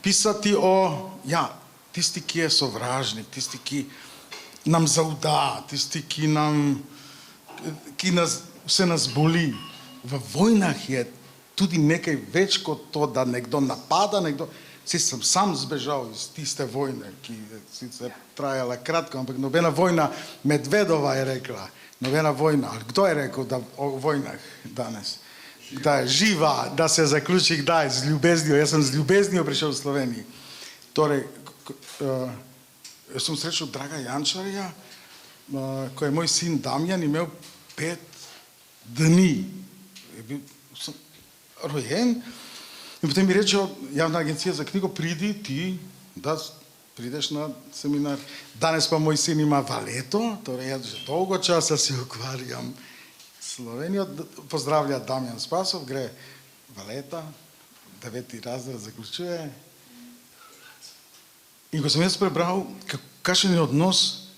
pisati o, tisti, ki je sovražnik, tisti, ki nam zauda, tisti, ki vse nas boli. V vojnah je tudi nekaj več kot to, da nekdo napada, Vsi sem sam zbežal iz tiste vojne, ki je sicer trajala kratko, ampak nobena vojna, Medvedova je rekla, nobena vojna, ali kdo je rekel o vojnah danes? Da je živa, da se zaključi kdaj, z ljubeznijo, jaz sem z ljubeznijo prišel v Sloveniji. Torej, jaz sem srečal Draga Jančarja, ko je moj sin Damjan imel 5 dni. Sem rojen in potem mi reče Javna agencija za knjigo, pridi ti, da prideš na seminar. Danes pa moj sin ima valeto, torej jaz že dolgo časa se ukvarjam s Slovenijo. Pozdravlja Damjan Spasov, gre valeta, 9. razred zaključuje. In ko sem jaz prebral, kakšen je odnos,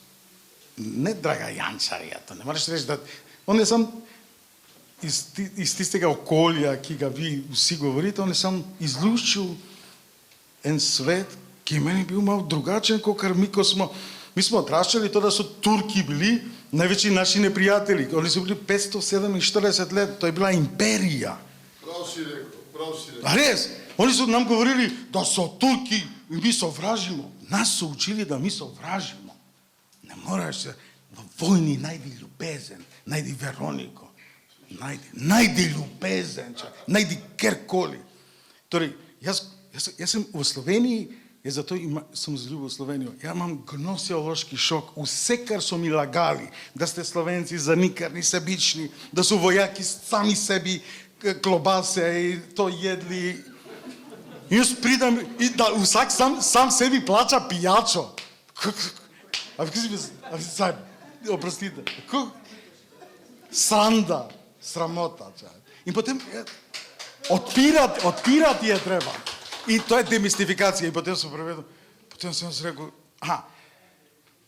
ne Draga Jančarja, to ne moreš reči, da on je sam iz tistega okolja, ki ga vi vsi govorite, on je sam izluščil en svet, ki je meni bil malo drugačen, kot kar mi, mi smo odraščali to, da so Turki bili največji naši neprijatelji. Oni so bili 547 let, to je bila imperija. Prav si rekel. A res? Oni so nam govorili, da so Turki in mi sovražimo. Nas so učili, da mi sovražimo. Ne moraš se v vojni najdi ljubezen, najdi Veroniko, najdi ljubezen, najdi kjerkoli. Torej, jaz sem v Sloveniji, zato sem zaljubil Slovenijo. Ja imam gnosiološki šok. Vse, kar so mi lagali, da ste Slovenci zanikarni, sebični, da so vojaki sami sebi klobase in to jedli. In jaz pridem, da vsak sam sebi plača pijačo. Oprostite. Sranda, sramota. In potem odpirati je treba. In to je demistifikacija. In potem sem prevedel, potem sem jaz rekel,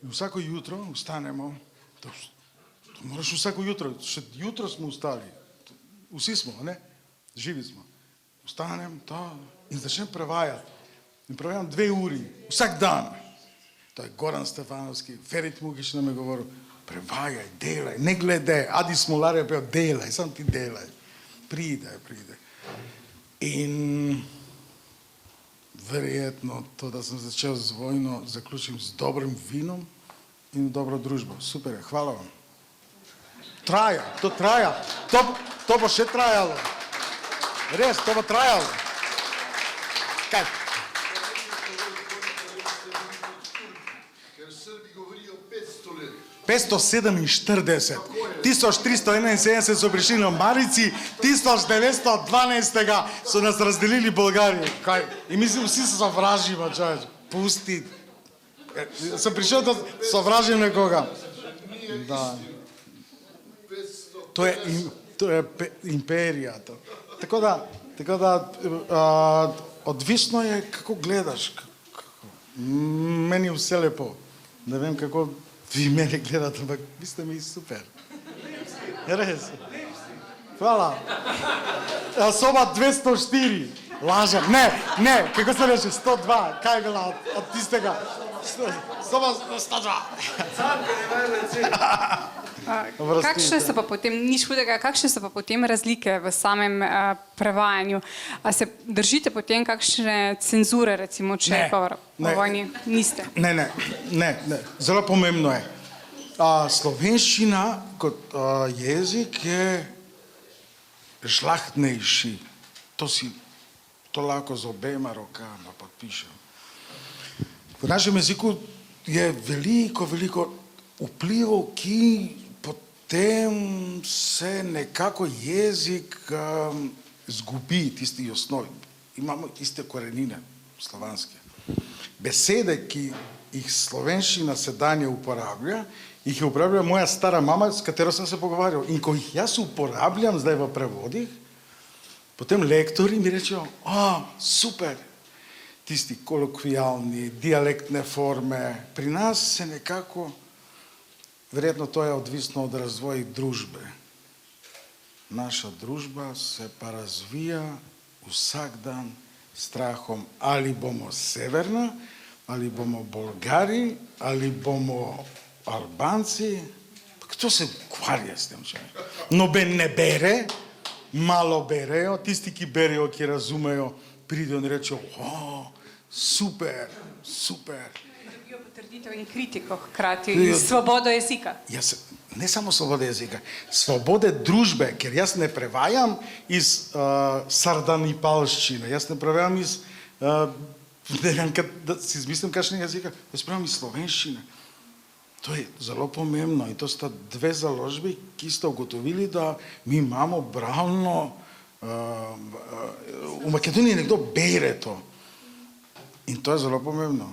vsako jutro vstanemo, to moraš vsako jutro, še jutro smo vstali, vsi smo, ne, živi smo. Vstanem in začnem prevajati. In prevajam 2 uri, vsak dan. To je Goran Stefanovski, Ferit Mugič nam je govoril, prevajaj, delaj, ne gledaj, Adi Smolar je pel, delaj, sam ti delaj. Pride. In verjetno to, da sem začel z vojno, zaključim z dobrim vinom in dobro družbo. Super je, hvala vam. To traja. To bo še trajalo. Res, to bo trajalo. Kaj? Ker Srbi govorijo 500 let. 547. 1371 so prišli na Marici, 1912 so nas razdelili Bolgariji. Kaj? In mi vsi se sovražimo, pusti. Sem prišel, da sovražim nekoga. Da. To je imperija. Tako da odvisno je, kako gledaš. Meni je vse lepo. Ne vem, kako vi meni gledate, ampak vi ste mi super. Res. Hvala. Soba 204. Lažem. Ne, kako se reče? 102. Kaj je bila od tistega? Soba 102. Kakšne so pa potem, nič hudega, kakšne so pa potem razlike v samem prevajanju? A se držite potem kakšne cenzure, recimo, če je govor o vojni? Niste? Ne. Zelo pomembno je. Slovenščina kot jezik je žlahtnejši. To lahko z obema rokama podpišem. V našem jeziku je veliko vplivov, ki potem se nekako jezik zgubi, tisti osnovi. Imamo iste korenine slovanske. Besede, ki jih slovenščina sedanje uporablja, jih je uporabljala moja stara mama, s katero sem se pogovarjal. In ko jih jaz uporabljam zdaj v prevodih, potem lektori mi rečejo, super, tisti kolokvijalni, dialektne forme. Pri nas se nekako, verjetno to je odvisno od razvoja družbe. Naša družba se pa razvija vsak dan s strahom, ali bomo severna, ali bomo Bolgari, ali bomo Albanci. Kdo se ukvarja s tem? Noben ne bere, malo berejo, tisti, ki berejo, ki razumejo, pridejo in rečejo, super. Dobijo potrditev in kritiko hkrati, svobodo jezika. Ne samo svobode jezika, svobode družbe, ker jaz ne prevajam iz sardanipalščine, jaz ne prevajam iz ne vem, da si izmislim kakšnega jezika, jaz pravim iz slovenščine. To je zelo pomembno in to sta dve založbi, ki sta ugotovili, da mi imamo bralno, v Makedoniji nekdo bere to. In to je zelo pomembno.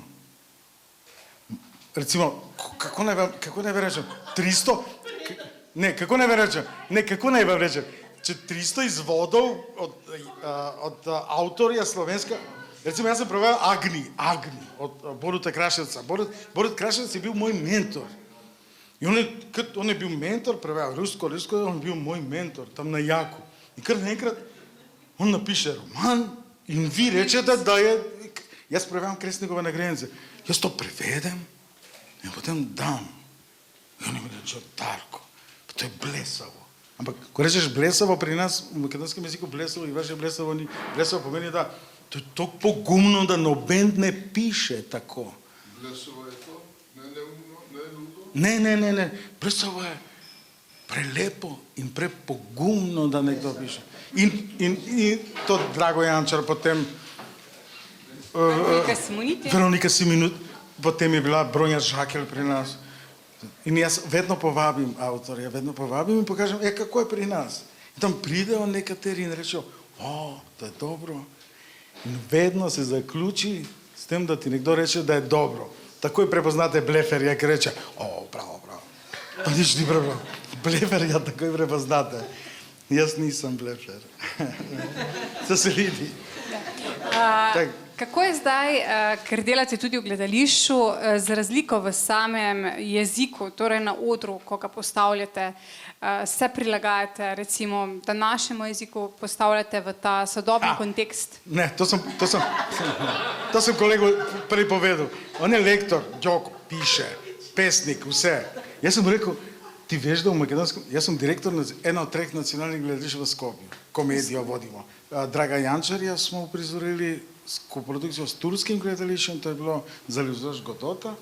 Recimo, kako naj vam rečem, 300, kako naj vam rečem, če 300 izvodov od avtorja slovenska, recimo jaz sem prevajal Agni, od Boruta Kraševca. Borut Kraševec je bil moj mentor. In on je bil mentor, prevajal rusko, on je bil moj mentor, tam na Jaku. In kar naenkrat, on napiše roman in vi rečete, da je, jaz prevajam Kresnikove nagrajence, jaz to prevedem in potem dam. In on mi reče, Darko, to je blesavo. Ampak, ko rečeš blesavo pri nas, v makedonskem jeziku blesavo, in vaše blesavo ni, blesavo pomeni, da to je tako pogumno, da noben ne piše tako. Blesavo je to? Ne. Ne. Blesavo je prelepo in prepogumno, da nekdo piše. In to Drago Jančar potem, Veronika Simoniti, potem je bila Bronja Žakelj pri nas. In jaz vedno povabim avtorja, in pokažem, kako je pri nas. In tam pridejo nekateri in rečejo, to je dobro. In vedno se zaključi s tem, da ti nekdo reče, da je dobro. Takoj prepoznate bleferja, ki reče, bravo. Pa nič ni prav. Bleferja takoj prepoznate. Jaz nisem blefer. To se vidi. Kako je zdaj, ker delate tudi v gledališču, z razliko v samem jeziku, torej na odru, ko ga postavljate, se prilagajate recimo današnjemu jeziku, postavljate v ta sodobni kontekst? Ne, to sem kolegu prej povedal. On je lektor, Đoko, piše, pesnik, vse. Jaz sem rekel, ti veš, da v makedonskem, jaz sem direktor ena od 3 nacionalnih gledališč v Skopju, komedijo vodimo. Draga Jančarja smo uprizorili s koprodukcijo s turskim gledališčem, to je bilo Zaljuzoš Godota.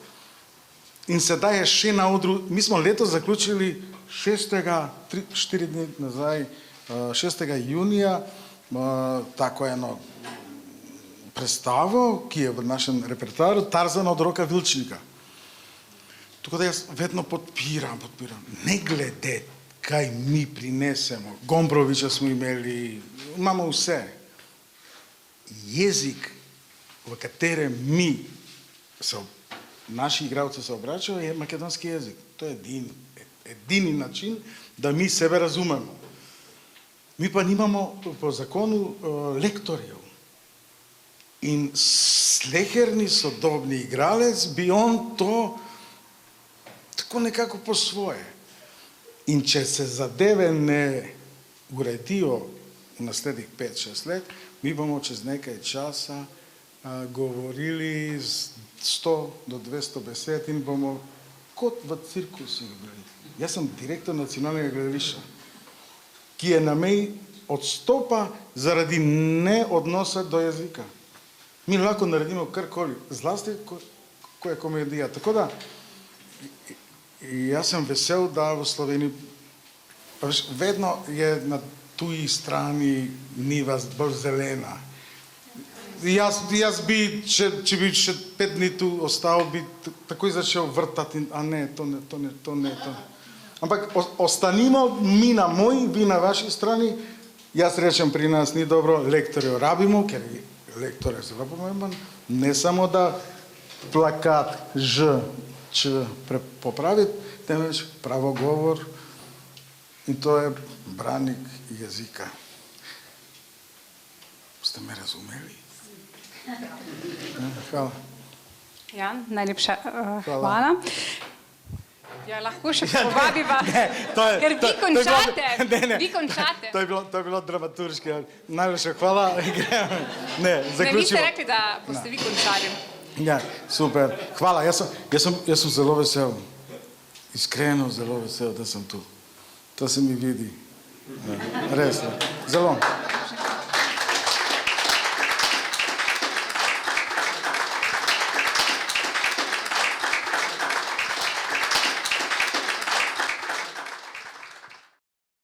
In sedaj je še na odru, mi smo letos zaključili 4 dni nazaj, 6. junija, tako eno predstavo, ki je v našem repertoarju, Tarzan od Roka Vilčnika. Tako da jaz vedno podpiram, ne glede, kaj mi prinesemo. Gombroviča smo imeli, imamo vse. Jezik, v katerem naši igralci se obračajo, je makedonski jezik. To je edini način, da mi sebe razumemo. Mi pa nimamo po zakonu lektorjev. In sleherni sodobni igralec bi on to tako nekako po svoje. In če se zadeve ne uredijo v naslednjih 5-6 let, mi bomo čez nekaj časa govorili z 100 do 200 besed in bomo kot v cirkusu govorili. Jaz sem direktor nacionalnega gledališča, ki je na meji odstopa zaradi neodnosa do jezika. Mi lahko naredimo karkoli, zlasti, ko je komedija. Tako da, jaz sem vesel, da v Sloveniji vedno je na tuji strani niva bolj zelena. Jaz bi, če bi še 5 dni tu ostal, bi takoj začel vrtati, a ne, to ne. Ampak ostanimo mi na moji, vi na vaši strani. Jaz rečem, pri nas ni dobro, lektorjev rabimo, ker lektor je zelo pomemben. Ne samo, da plakat č popraviti, temveč pravogovor in to je branik jezika. Ste me razumeli? Hvala. Ja, najlepša hvala. Ja, lahko še povabiva, ker vi končate. To je bilo dramaturški. Najlepša hvala. Ne, vi ste rekli, da boste vi končali. Ja, super. Hvala. Jaz sem zelo vesel. Iskreno zelo vesel, da sem tu. To se mi vidi. Res. Zelo.